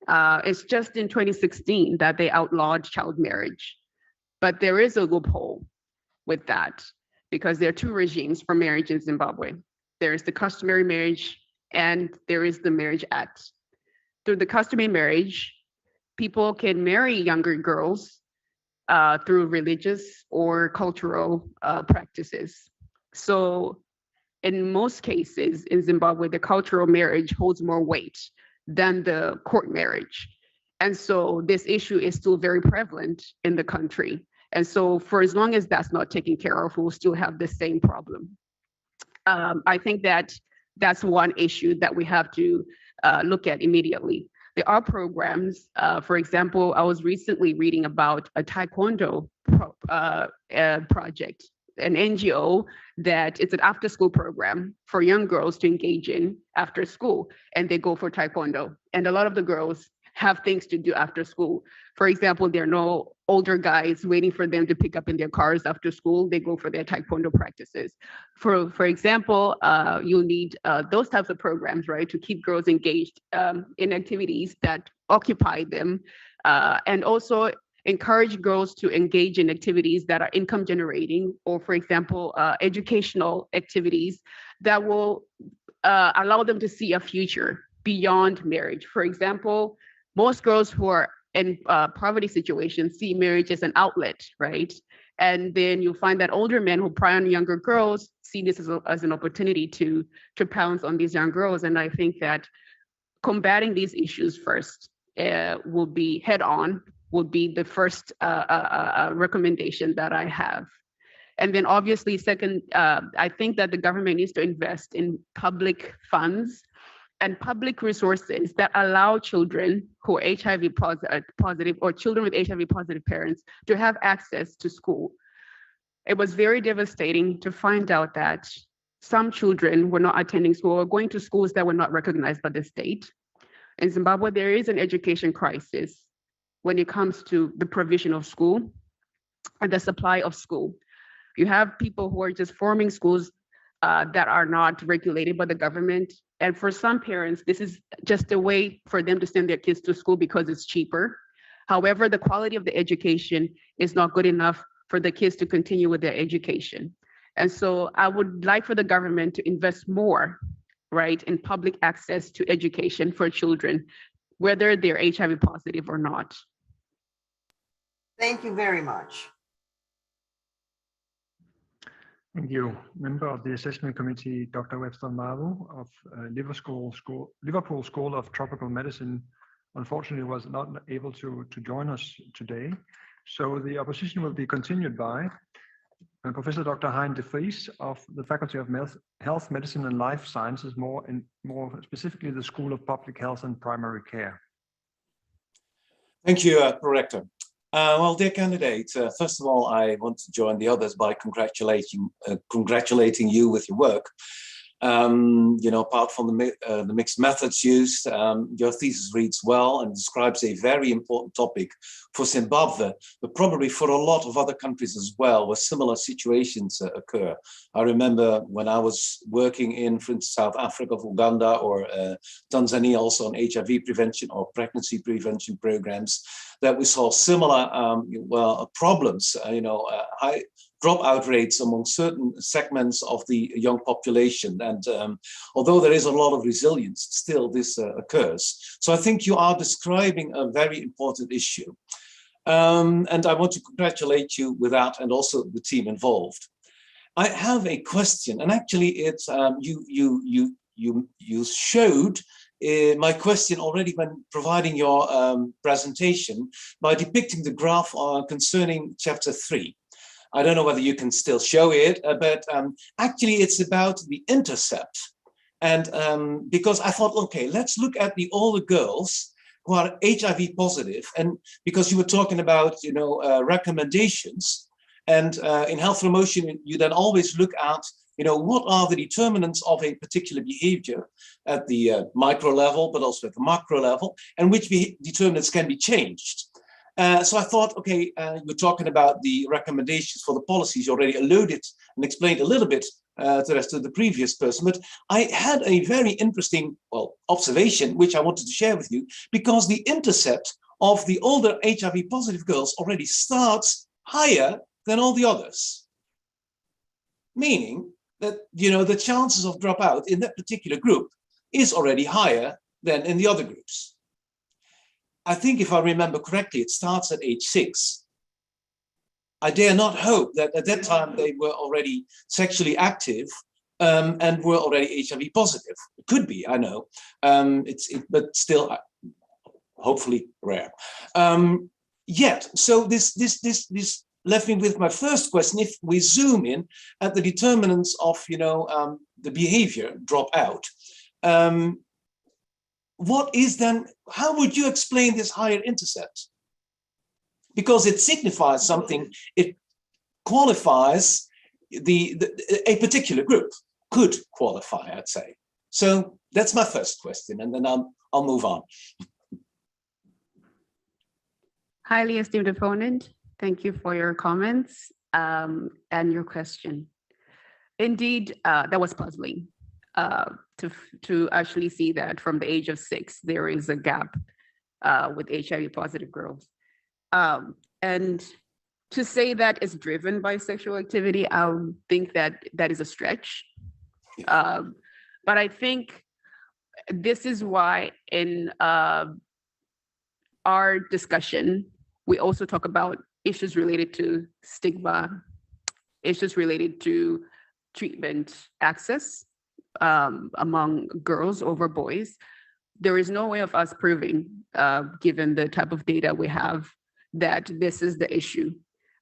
It's just in 2016 that they outlawed child marriage, but there is a loophole with that, because there are two regimes for marriage in Zimbabwe. There is the customary marriage and there is the Marriage Act. Through the customary marriage, people can marry younger girls through religious or cultural practices. So in most cases in Zimbabwe, the cultural marriage holds more weight than the court marriage. And so this issue is still very prevalent in the country. And so for as long as that's not taken care of, we'll still have the same problem. I think that that's one issue that we have to look at immediately. There are programs, for example, I was recently reading about a Taekwondo project, an NGO that it's an after-school program for young girls to engage in after school, and they go for Taekwondo. And a lot of the girls have things to do after school. For example, there are no older guys waiting for them to pick up in their cars after school. They go for their Taekwondo practices. For example, you'll need those types of programs, right, to keep girls engaged in activities that occupy them, and also encourage girls to engage in activities that are income generating, or for example, educational activities that will allow them to see a future beyond marriage. For example, most girls who are in poverty situations see marriage as an outlet, right? And then you'll find that older men who prey on younger girls see this as an opportunity to pounce on these young girls. And I think that combating these issues first will be head-on, would be the first recommendation that I have. And then obviously second, I think that the government needs to invest in public funds and public resources that allow children who are HIV positive or children with HIV positive parents to have access to school. It was very devastating to find out that some children were not attending school or going to schools that were not recognized by the state. In Zimbabwe, there is an education crisis when it comes to the provision of school and the supply of school. You have people who are just forming schools that are not regulated by the government. And for some parents, this is just a way for them to send their kids to school because it's cheaper. However, the quality of the education is not good enough for the kids to continue with their education. And so I would like for the government to invest more, right, in public access to education for children, whether they're HIV positive or not. Thank you very much. Thank you. Member of the Assessment Committee, Dr. Webster Mavu of Liverpool School of Tropical Medicine, unfortunately was not able to join us today. So the opposition will be continued by Professor Dr. Hein de Vries of the Faculty of Health, Medicine and Life Sciences, more specifically the School of Public Health and Primary Care. Thank you, Prorector. Well, dear candidate, first of all, I want to join the others by congratulating you with your work. You know, apart from the mixed methods used, your thesis reads well and describes a very important topic for Zimbabwe, but probably for a lot of other countries as well, where similar situations occur. I remember when I was working in, for instance, South Africa, Uganda, or Tanzania, also on HIV prevention or pregnancy prevention programs, that we saw similar problems, high dropout rates among certain segments of the young population. And although there is a lot of resilience, still this occurs. So I think you are describing a very important issue. And I want to congratulate you with that and also the team involved. I have a question, and actually it's you showed my question already when providing your presentation by depicting the graph concerning chapter 3. I don't know whether you can still show it, but actually it's about the intercept. And because I thought, okay, let's look at the older girls who are HIV positive, and because you were talking about, you know, recommendations, and in health promotion, you then always look at, you know, what are the determinants of a particular behavior at the micro level, but also at the macro level, and which determinants can be changed. So I thought, okay, you're talking about the recommendations for the policies. You already alluded and explained a little bit to the rest of the previous person, but I had a very interesting, well, observation, which I wanted to share with you, because the intercept of the older HIV positive girls already starts higher than all the others. Meaning that, you know, the chances of dropout in that particular group is already higher than in the other groups. I think if I remember correctly, it starts at age 6. I dare not hope that at that time they were already sexually active and were already HIV positive. It could be, I know, but still, hopefully rare. Yet, so this left me with my first question. If we zoom in at the determinants of, you know, the behavior dropout, what is then, how would you explain this higher intercept? Because it signifies something, it qualifies a particular group, could qualify, I'd say. So that's my first question, and then I'll move on. Highly esteemed opponent, thank you for your comments and your question. Indeed, that was puzzling. To actually see that from the age of 6, there is a gap with HIV positive girls. And to say that it's driven by sexual activity, I think that is a stretch. But I think this is why in our discussion, we also talk about issues related to stigma, issues related to treatment access among girls over boys. There is no way of us proving, given the type of data we have, that this is the issue.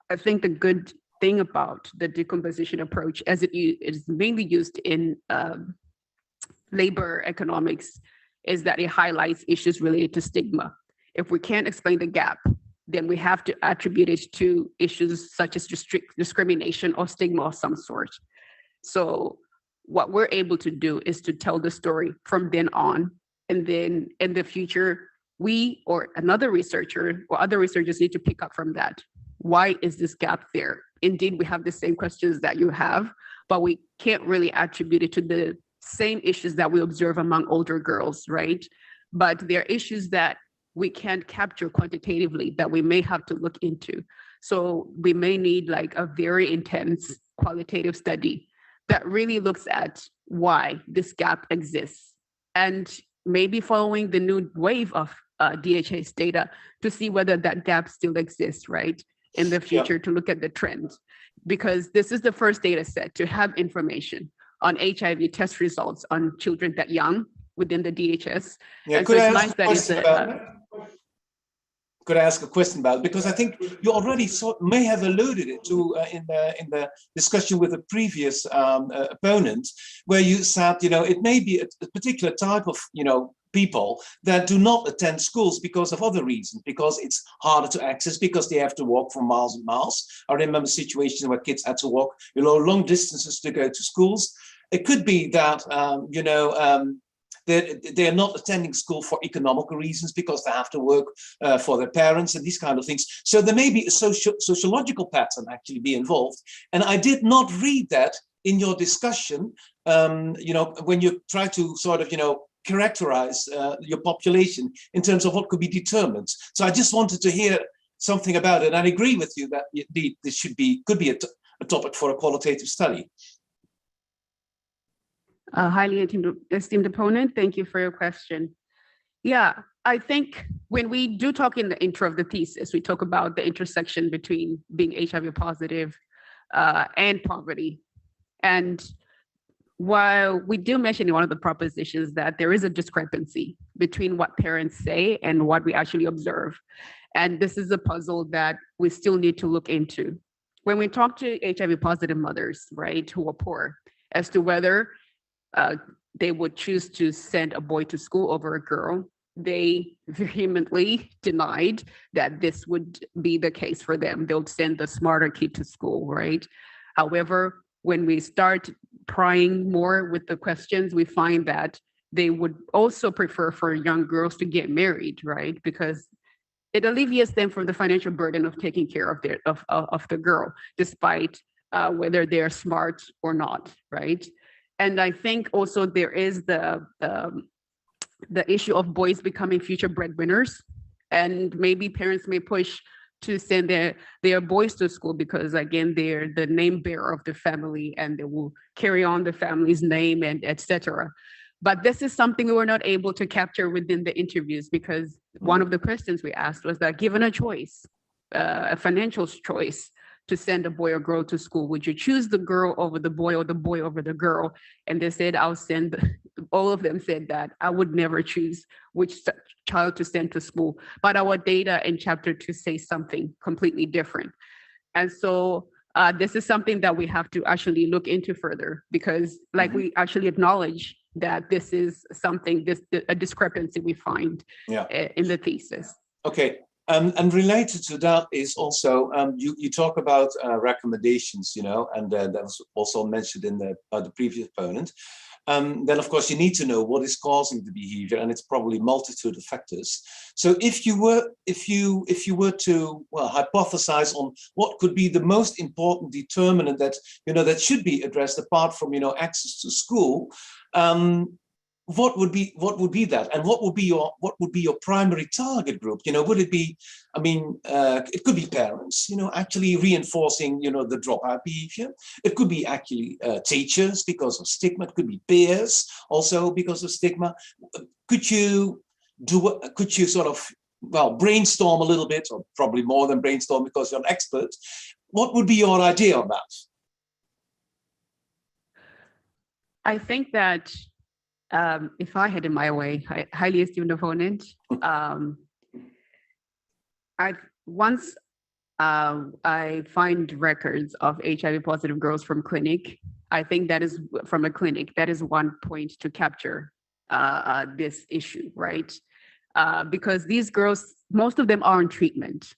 I think the good thing about the decomposition approach, as it is mainly used in labor economics, is that it highlights issues related to stigma. If we can't explain the gap, then we have to attribute it to issues such as discrimination or stigma of some sort. So what we're able to do is to tell the story from then on, and then in the future, we or another researcher or other researchers need to pick up from that. Why is this gap there? Indeed, we have the same questions that you have, but we can't really attribute it to the same issues that we observe among older girls, right? But there are issues that we can't capture quantitatively that we may have to look into. So we may need like a very intense qualitative study that really looks at why this gap exists, and maybe following the new wave of DHS data to see whether that gap still exists, right, in the future, to look at the trend. Because this is the first data set to have information on HIV test results on children that young within the DHS. Yeah, and so it's nice that it's could I ask a question about it? Because I think you already may have alluded it to in the discussion with the previous opponent, where you said, you know, it may be a particular type of, you know, people that do not attend schools because of other reasons, because it's harder to access, because they have to walk for miles and miles. I remember situations where kids had to walk, you know, long distances to go to schools. It could be that, you know, they're not attending school for economical reasons because they have to work for their parents and these kind of things. So there may be a sociological pattern actually be involved. And I did not read that in your discussion, you know, when you try to sort of, you know, characterize your population in terms of what could be determinants. So I just wanted to hear something about it. And I agree with you that indeed this could be a topic for a qualitative study. Highly esteemed opponent, thank you for your question. Yeah, I think when we do talk in the intro of the thesis, we talk about the intersection between being HIV positive and poverty. And while we do mention in one of the propositions that there is a discrepancy between what parents say and what we actually observe. And this is a puzzle that we still need to look into. When we talk to HIV positive mothers, right, who are poor, as to whether they would choose to send a boy to school over a girl, they vehemently denied that this would be the case for them. They'll send the smarter kid to school, right? However, when we start prying more with the questions, we find that they would also prefer for young girls to get married, right? Because it alleviates them from the financial burden of taking care of the girl, despite whether they're smart or not, right? And I think also there is the issue of boys becoming future breadwinners, and maybe parents may push to send their boys to school because, again, they're the name bearer of the family and they will carry on the family's name and etc. But this is something we were not able to capture within the interviews, because one of the questions we asked was that, given a choice, a financial choice, to send a boy or girl to school, would you choose the girl over the boy or the boy over the girl? And they said, all of them said that I would never choose which child to send to school. But our data in chapter 2 say something completely different. And so this is something that we have to actually look into further, because like we actually acknowledge that this is something, a discrepancy we find in the thesis. Okay. And related to that is also, you talk about recommendations, you know, and that was also mentioned in the previous opponent. Then of course you need to know what is causing the behavior, and it's probably multitude of factors. So if you were to hypothesize on what could be the most important determinant that that should be addressed apart from access to school, what would be that, and what would be your primary target group? Would it be, it could be parents, actually reinforcing, the dropout behavior. It could be actually teachers because of stigma. It could be peers also because of stigma. Could you sort of, brainstorm a little bit, or probably more than brainstorm because you're an expert? What would be your idea on that? I think that if I had it my way, I highly esteemed opponent. Once I find records of HIV positive girls from clinic, I think that is from a clinic. That is one point to capture this issue, right? Because these girls, most of them are on treatment.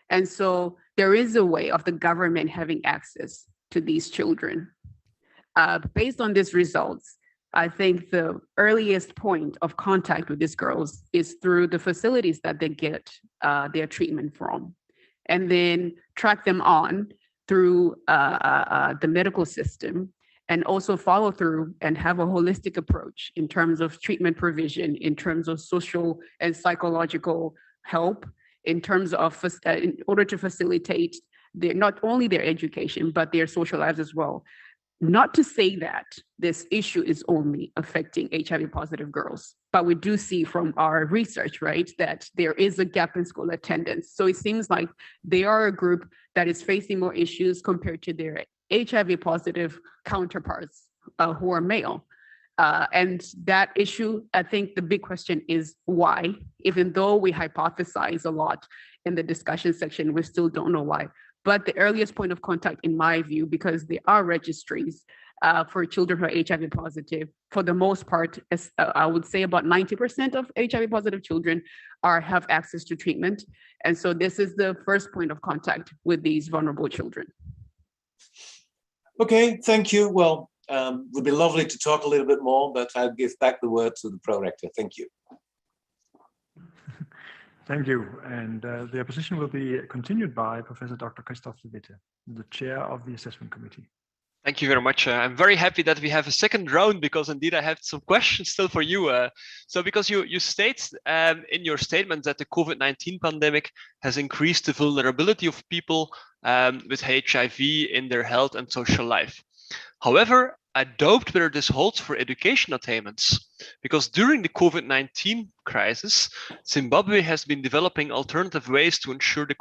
And so there is a way of the government having access to these children. Based on these results, I think the earliest point of contact with these girls is through the facilities that they get their treatment from, and then track them on through the medical system, and also follow through and have a holistic approach in terms of treatment provision, in terms of social and psychological help, in terms of in order to facilitate not only their education, but their social lives as well. Not to say that this issue is only affecting HIV positive girls, but we do see from our research, right, that there is a gap in school attendance. So it seems like they are a group that is facing more issues compared to their HIV positive counterparts who are male. And that issue, I think the big question is why, even though we hypothesize a lot in the discussion section, we still don't know why. But the earliest point of contact, in my view, because there are registries for children who are HIV positive, for the most part, I would say about 90% of HIV positive children have access to treatment. And so this is the first point of contact with these vulnerable children. Okay, thank you. Well, it would be lovely to talk a little bit more, but I'll give back the word to the pro-rector. Thank you. Thank you. And the opposition will be continued by Professor Dr. Christoph de Witte, the chair of the assessment committee. Thank you very much. I'm very happy that we have a second round, because indeed I have some questions still for you. So because you state in your statement that the COVID-19 pandemic has increased the vulnerability of people with HIV in their health and social life. However, I doubt whether this holds for education attainments, because during the COVID-19 crisis, Zimbabwe has been developing alternative ways to ensure the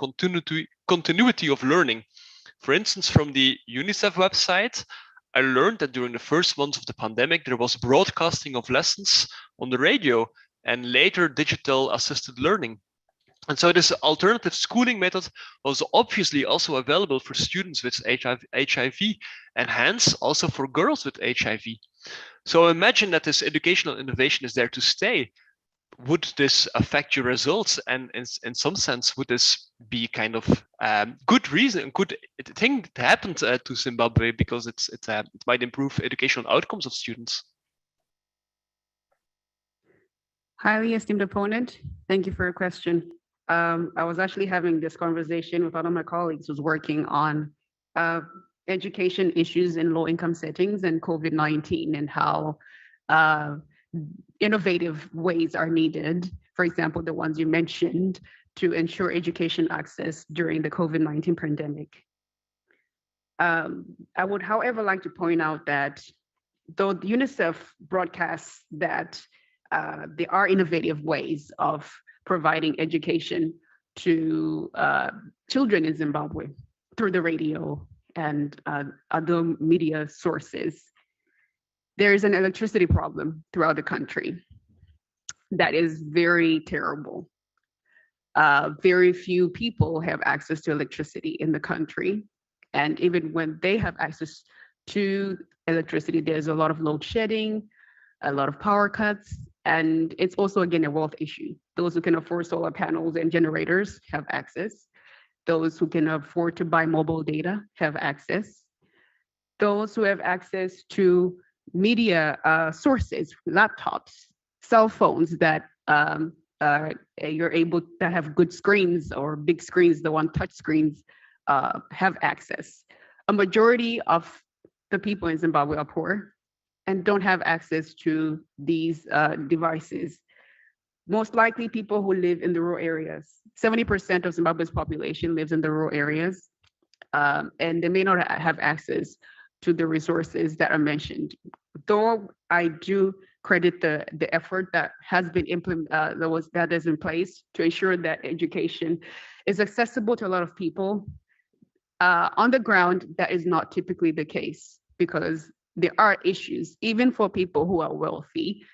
continuity of learning. For instance, from the UNICEF website, I learned that during the first months of the pandemic, there was broadcasting of lessons on the radio and later digital assisted learning. And so this alternative schooling method was obviously also available for students with HIV and hence also for girls with HIV. So imagine that this educational innovation is there to stay. Would this affect your results? And in some sense, would this be kind of good reason, good thing that happened to Zimbabwe because it might improve educational outcomes of students? Highly esteemed opponent, thank you for your question. I was actually having this conversation with one of my colleagues who's working on education issues in low-income settings and COVID-19 and how innovative ways are needed, for example, the ones you mentioned, to ensure education access during the COVID-19 pandemic. I would, however, like to point out that though UNICEF broadcasts that there are innovative ways of providing education to children in Zimbabwe through the radio and other media sources, there is an electricity problem throughout the country that is very terrible. Very few people have access to electricity in the country. And even when they have access to electricity, there's a lot of load shedding, a lot of power cuts, and it's also, again, a wealth issue. Those who can afford solar panels and generators have access. Those who can afford to buy mobile data have access. Those who have access to media sources, laptops, cell phones that you're able to have good screens or big screens, the one touch screens, have access. A majority of the people in Zimbabwe are poor and don't have access to these devices. Most likely people who live in the rural areas. 70% of Zimbabwe's population lives in the rural areas, and they may not have access to the resources that are mentioned. Though I do credit the effort that has been that is in place to ensure that education is accessible to a lot of people. On the ground, that is not typically the case because there are issues, even for people who are wealthy,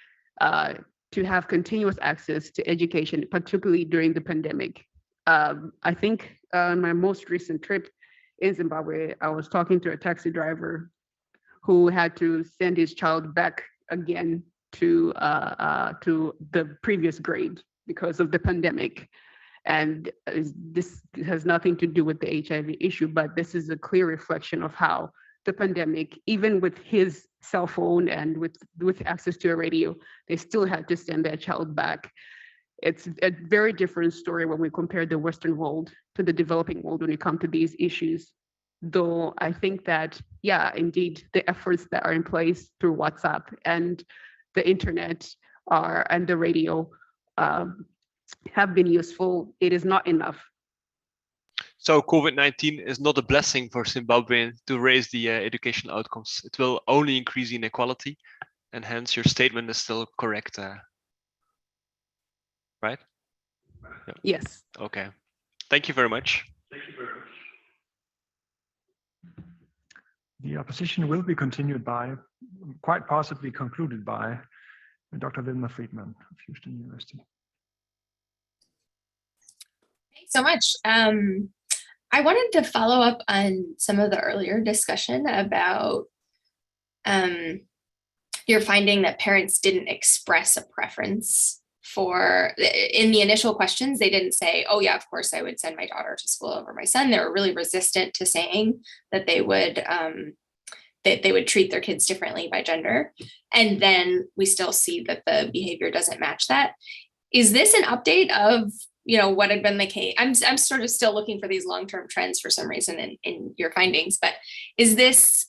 to have continuous access to education, particularly during the pandemic. I think my most recent trip in Zimbabwe, I was talking to a taxi driver who had to send his child back again to the previous grade because of the pandemic. And this has nothing to do with the HIV issue, but this is a clear reflection of how the pandemic, even with his cell phone and with access to a radio, they still had to send their child back. It's a very different story when we compare the Western world to the developing world when it comes to these issues. Though I think that, yeah, indeed, the efforts that are in place through WhatsApp and the internet and the radio have been useful. It is not enough. So COVID-19 is not a blessing for Zimbabweans to raise the education outcomes. It will only increase inequality, and hence your statement is still correct, right? Yeah. Yes. Okay. Thank you very much. Thank you very much. The opposition will be continued by, quite possibly concluded by, Dr. Wilma Friedman of Houston University. Thanks so much. I wanted to follow up on some of the earlier discussion about your finding that parents didn't express a preference for, in the initial questions, they didn't say, oh yeah, of course I would send my daughter to school over my son. They were really resistant to saying that they would treat their kids differently by gender. And then we still see that the behavior doesn't match that. Is this an update of what had been the case? I'm sort of still looking for these long-term trends for some reason in your findings, but is this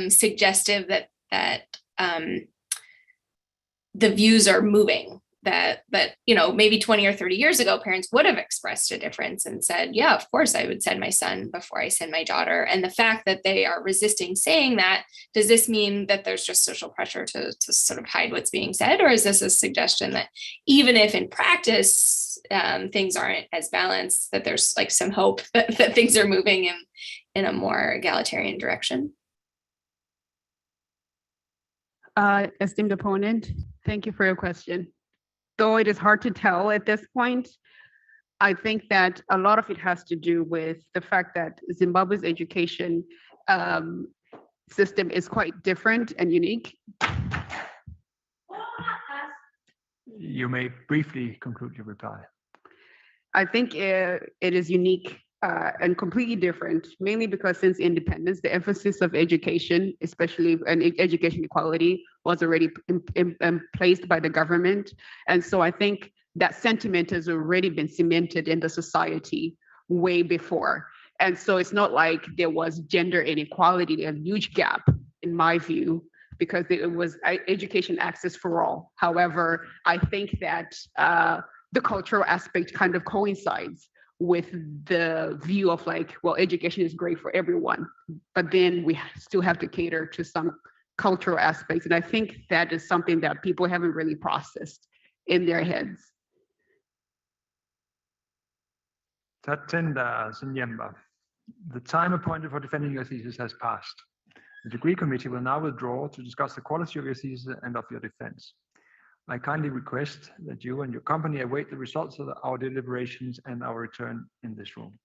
suggestive that the views are moving that maybe 20 or 30 years ago, parents would have expressed a difference and said, yeah, of course I would send my son before I send my daughter. And the fact that they are resisting saying that, does this mean that there's just social pressure to sort of hide what's being said? Or is this a suggestion that even if in practice things aren't as balanced, that there's like some hope that things are moving in a more egalitarian direction? Esteemed opponent, thank you for your question. Though it is hard to tell at this point, I think that a lot of it has to do with the fact that Zimbabwe's education system is quite different and unique. You may briefly conclude your reply. I think it is unique and completely different, mainly because since independence, the emphasis of education, especially and education equality, was already placed by the government. And so I think that sentiment has already been cemented in the society way before. And so it's not like there was gender inequality, a huge gap, in my view, because it was education access for all. However, I think that the cultural aspect kind of coincides with the view of like, well, education is great for everyone, but then we still have to cater to some cultural aspects. And I think that is something that people haven't really processed in their heads. Tatenda, Zinyemba, the time appointed for defending your thesis has passed. The degree committee will now withdraw to discuss the quality of your thesis and of your defense. I kindly request that you and your company await the results of our deliberations and our return in this room.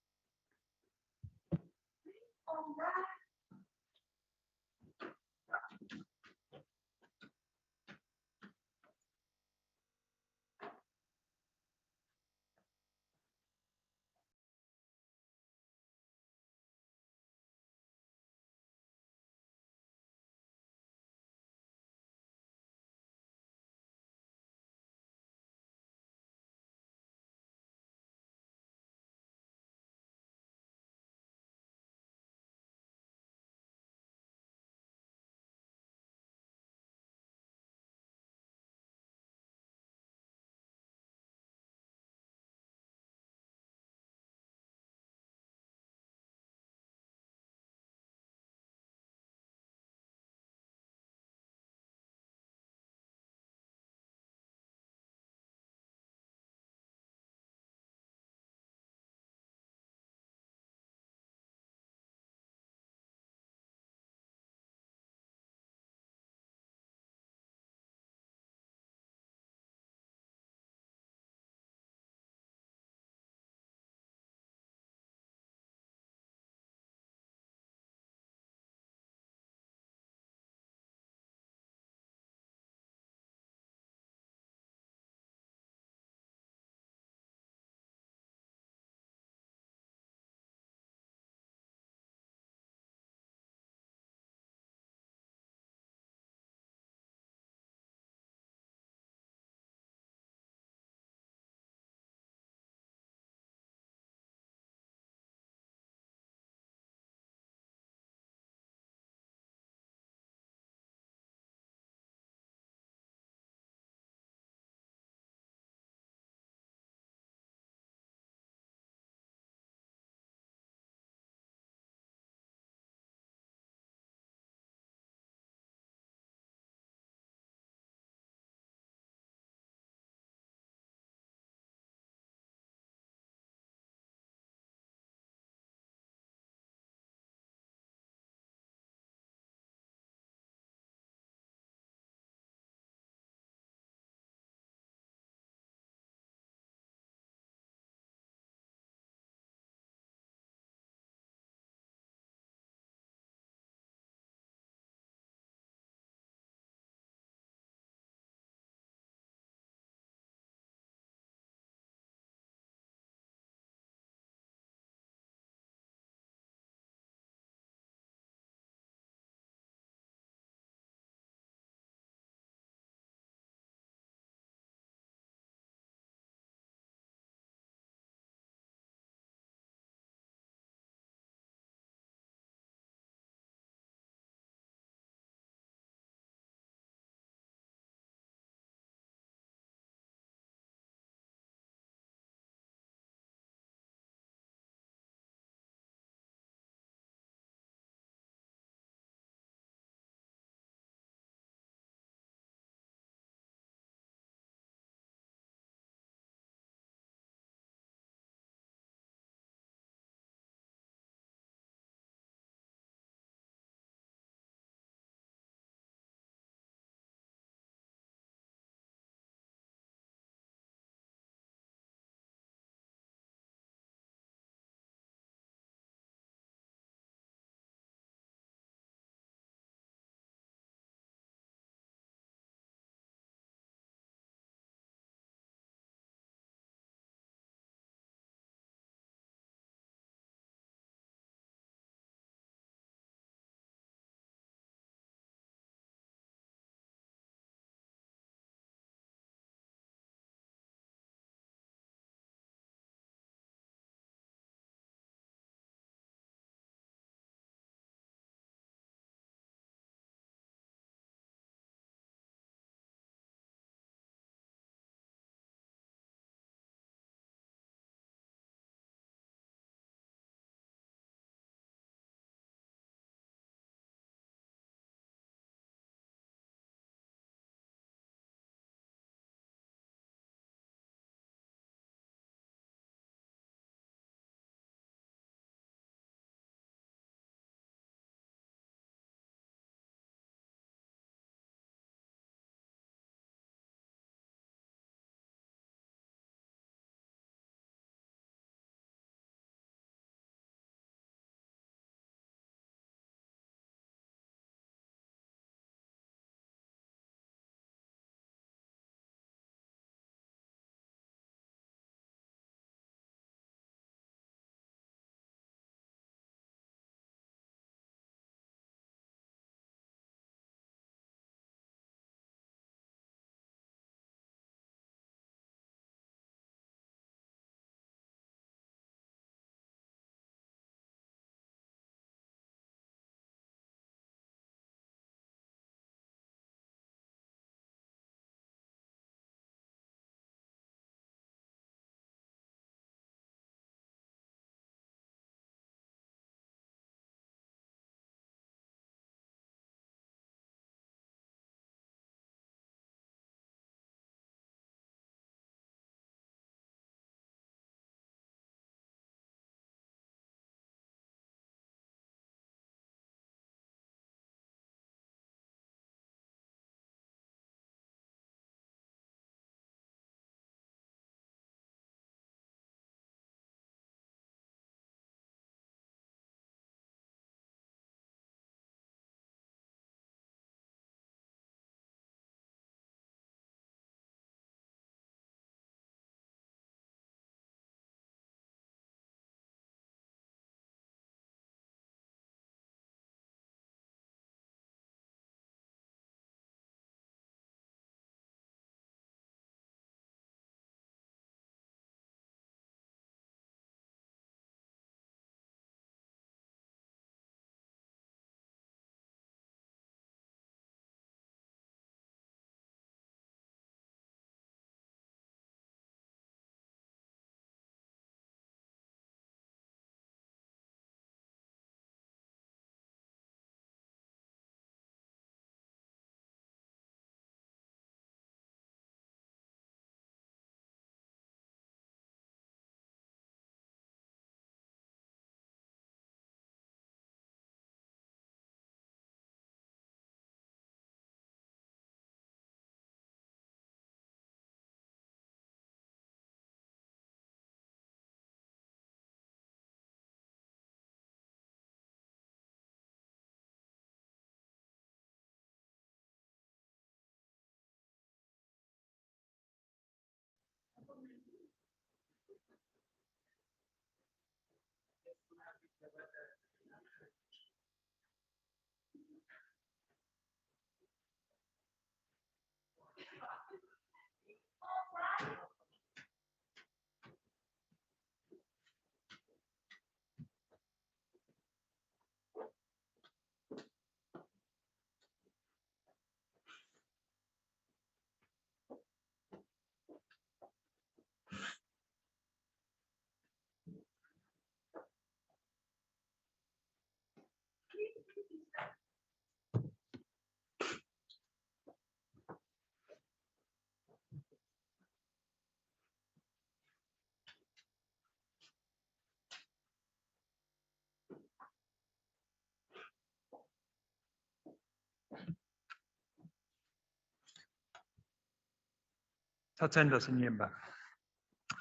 Tatenda, Zinyemba.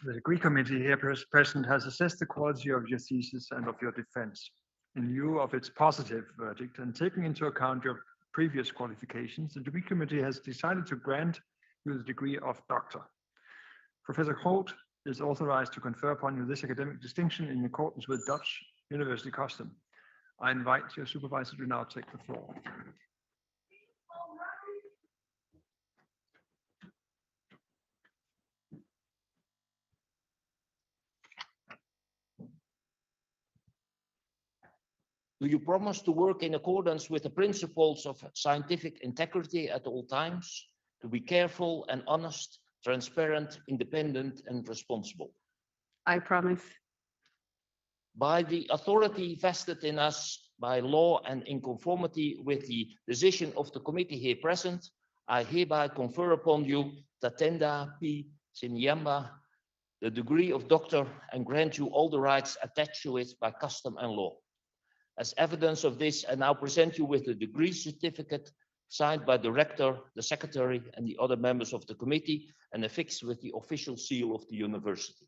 The degree committee here present has assessed the quality of your thesis and of your defense. In view of its positive verdict and taking into account your previous qualifications, the degree committee has decided to grant you the degree of doctor. Professor Holt is authorized to confer upon you this academic distinction in accordance with Dutch university custom. I invite your supervisor to now take the floor. Do you promise to work in accordance with the principles of scientific integrity at all times, to be careful and honest, transparent, independent, and responsible? I promise. By the authority vested in us by law and in conformity with the decision of the committee here present, I hereby confer upon you, Tatenda P. Zinyemba, the degree of doctor and grant you all the rights attached to it by custom and law. As evidence of this, I now present you with the degree certificate signed by the rector, the secretary, and the other members of the committee, and affixed with the official seal of the university.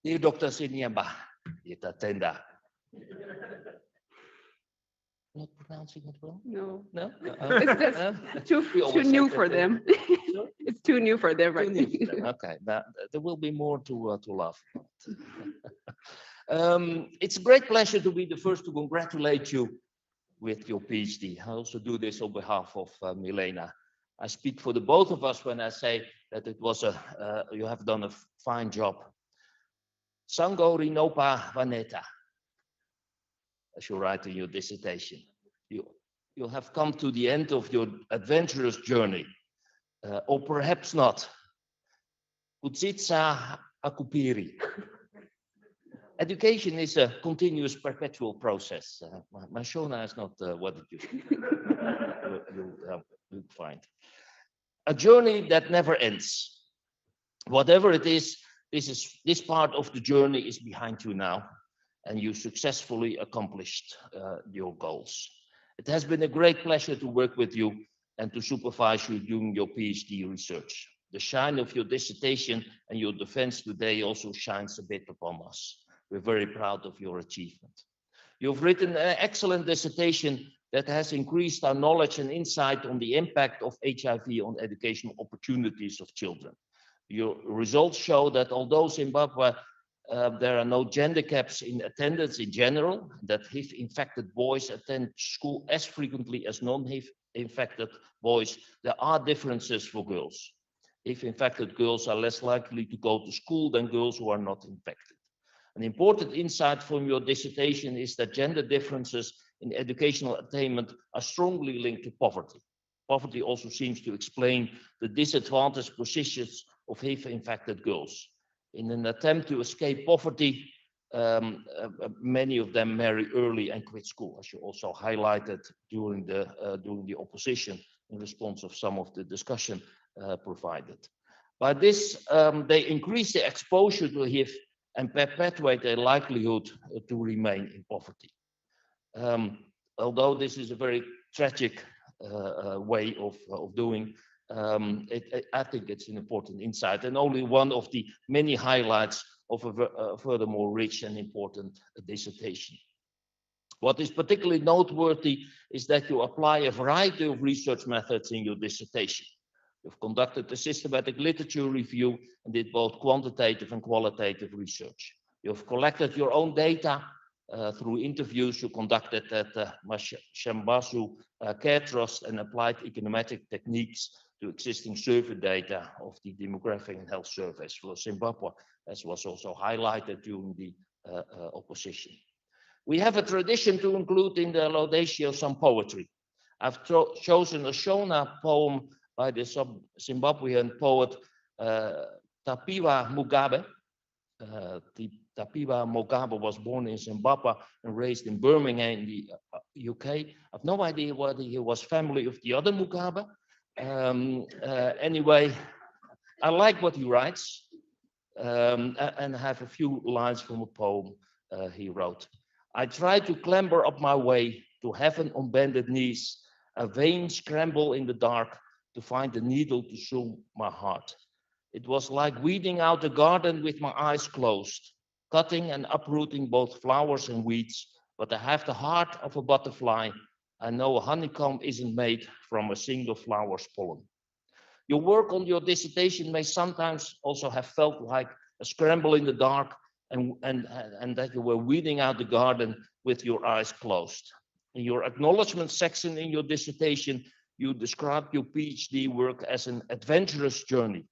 Dear Dr. Zinyemba, dear Tatenda. Not pronouncing it well? No. No? It's too new for them. It's too new for them, right? Okay, there will be more to laugh about. It's a great pleasure to be the first to congratulate you with your PhD. I also do this on behalf of Milena. I speak for the both of us when I say that it was you have done a fine job. Sango Rinopa Vaneta, as you write in your dissertation. You have come to the end of your adventurous journey, or perhaps not. Kutsitsa Akupiri. Education is a continuous perpetual process. My Shona is not what it used to be. You'll find. A journey that never ends. Whatever it is, this part of the journey is behind you now, and you successfully accomplished your goals. It has been a great pleasure to work with you and to supervise you during your PhD research. The shine of your dissertation and your defense today also shines a bit upon us. We're very proud of your achievement. You've written an excellent dissertation that has increased our knowledge and insight on the impact of HIV on educational opportunities of children. Your results show that although Zimbabwe, there are no gender gaps in attendance in general, that HIV-infected boys attend school as frequently as non-HIV-infected boys, there are differences for girls. HIV-infected girls are less likely to go to school than girls who are not infected. An important insight from your dissertation is that gender differences in educational attainment are strongly linked to poverty. Poverty also seems to explain the disadvantaged positions of HIV-infected girls. In an attempt to escape poverty, many of them marry early and quit school, as you also highlighted during the opposition in response of some of the discussion provided. By this, they increase the exposure to HIV and perpetuate their likelihood to remain in poverty. Although this is a very tragic way of doing, I think it's an important insight and only one of the many highlights of a furthermore rich and important dissertation. What is particularly noteworthy is that you apply a variety of research methods in your dissertation. You've conducted a systematic literature review and did both quantitative and qualitative research. You've collected your own data through interviews you conducted at the Mashambasu Care Trust and applied econometric techniques to existing survey data of the demographic and health surveys for Zimbabwe, as was also highlighted during the opposition. We have a tradition to include in the Laudatio some poetry. I've chosen a Shona poem by the Zimbabwean poet Tapiwa Mugabe. Tapiwa Mugabe was born in Zimbabwe and raised in Birmingham in the UK. I've no idea whether he was family of the other Mugabe. Anyway, I like what he writes and I have a few lines from a poem he wrote. I tried to clamber up my way to heaven on bended knees, a vain scramble in the dark to find a needle to soothe my heart. It was like weeding out a garden with my eyes closed, cutting and uprooting both flowers and weeds, but I have the heart of a butterfly. I know a honeycomb isn't made from a single flower's pollen. Your work on your dissertation may sometimes also have felt like a scramble in the dark and that you were weeding out the garden with your eyes closed. In your acknowledgement section in your dissertation, you described your PhD work as an adventurous journey.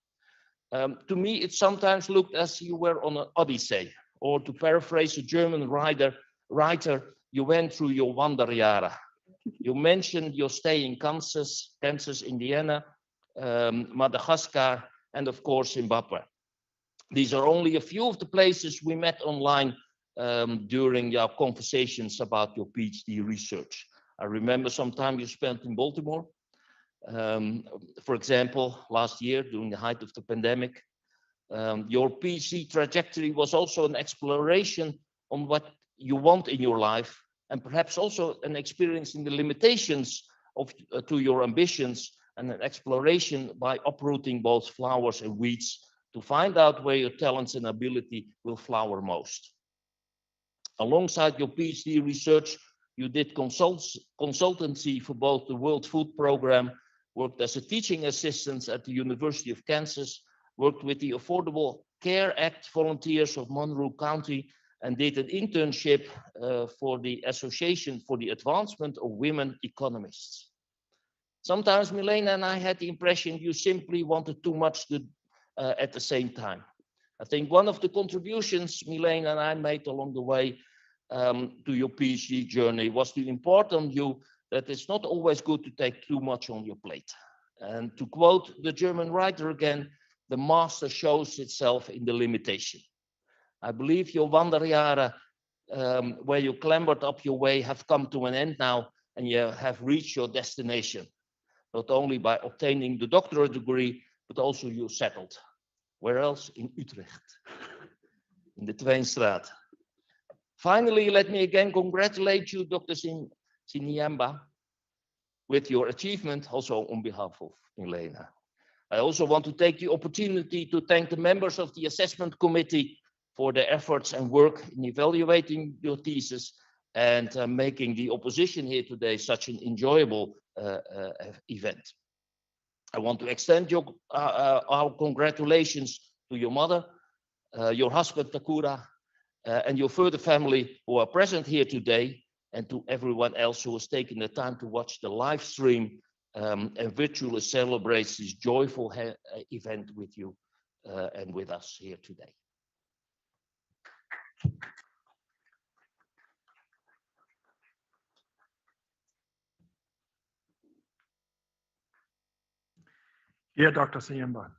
To me, it sometimes looked as you were on an odyssey, or to paraphrase a German writer, you went through your Wanderjahre. You mentioned your stay in Kansas, Indiana, Madagascar, and of course, Zimbabwe. These are only a few of the places we met online during our conversations about your PhD research. I remember some time you spent in Baltimore. For example, last year during the height of the pandemic, your PhD trajectory was also an exploration on what you want in your life, and perhaps also an experience in the limitations of to your ambitions, and an exploration by uprooting both flowers and weeds to find out where your talents and ability will flower most. Alongside your PhD research, you did consultancy for both the World Food Programme, worked as a teaching assistant at the University of Kansas, worked with the Affordable Care Act volunteers of Monroe County, and did an internship for the Association for the Advancement of Women Economists. Sometimes Milena and I had the impression you simply wanted too much at the same time. I think one of the contributions Milena and I made along the way to your PhD journey was to impart on you that it's not always good to take too much on your plate. And to quote the German writer again, the master shows itself in the limitation. I believe your Wanderjahre, where you clambered up your way, have come to an end now, and you have reached your destination, not only by obtaining the doctorate degree, but also you settled. Where else? In Utrecht, in the Tweenstraat. Finally, let me again congratulate you, Dr. Zinyemba, with your achievement, also on behalf of Milena. I also want to take the opportunity to thank the members of the assessment committee for their efforts and work in evaluating your thesis and making the opposition here today such an enjoyable event. I want to extend our congratulations to your mother, your husband Takura, and your further family who are present here today, and to everyone else who has taken the time to watch the live stream and virtually celebrates this joyful event with you and with us here today. Dear Dr. Zinyemba,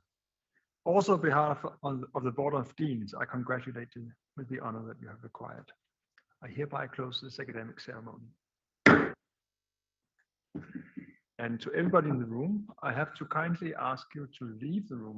Also, on behalf of the Board of Deans, I congratulate you with the honor that you have acquired. I hereby close this academic ceremony. And to everybody in the room, I have to kindly ask you to leave the room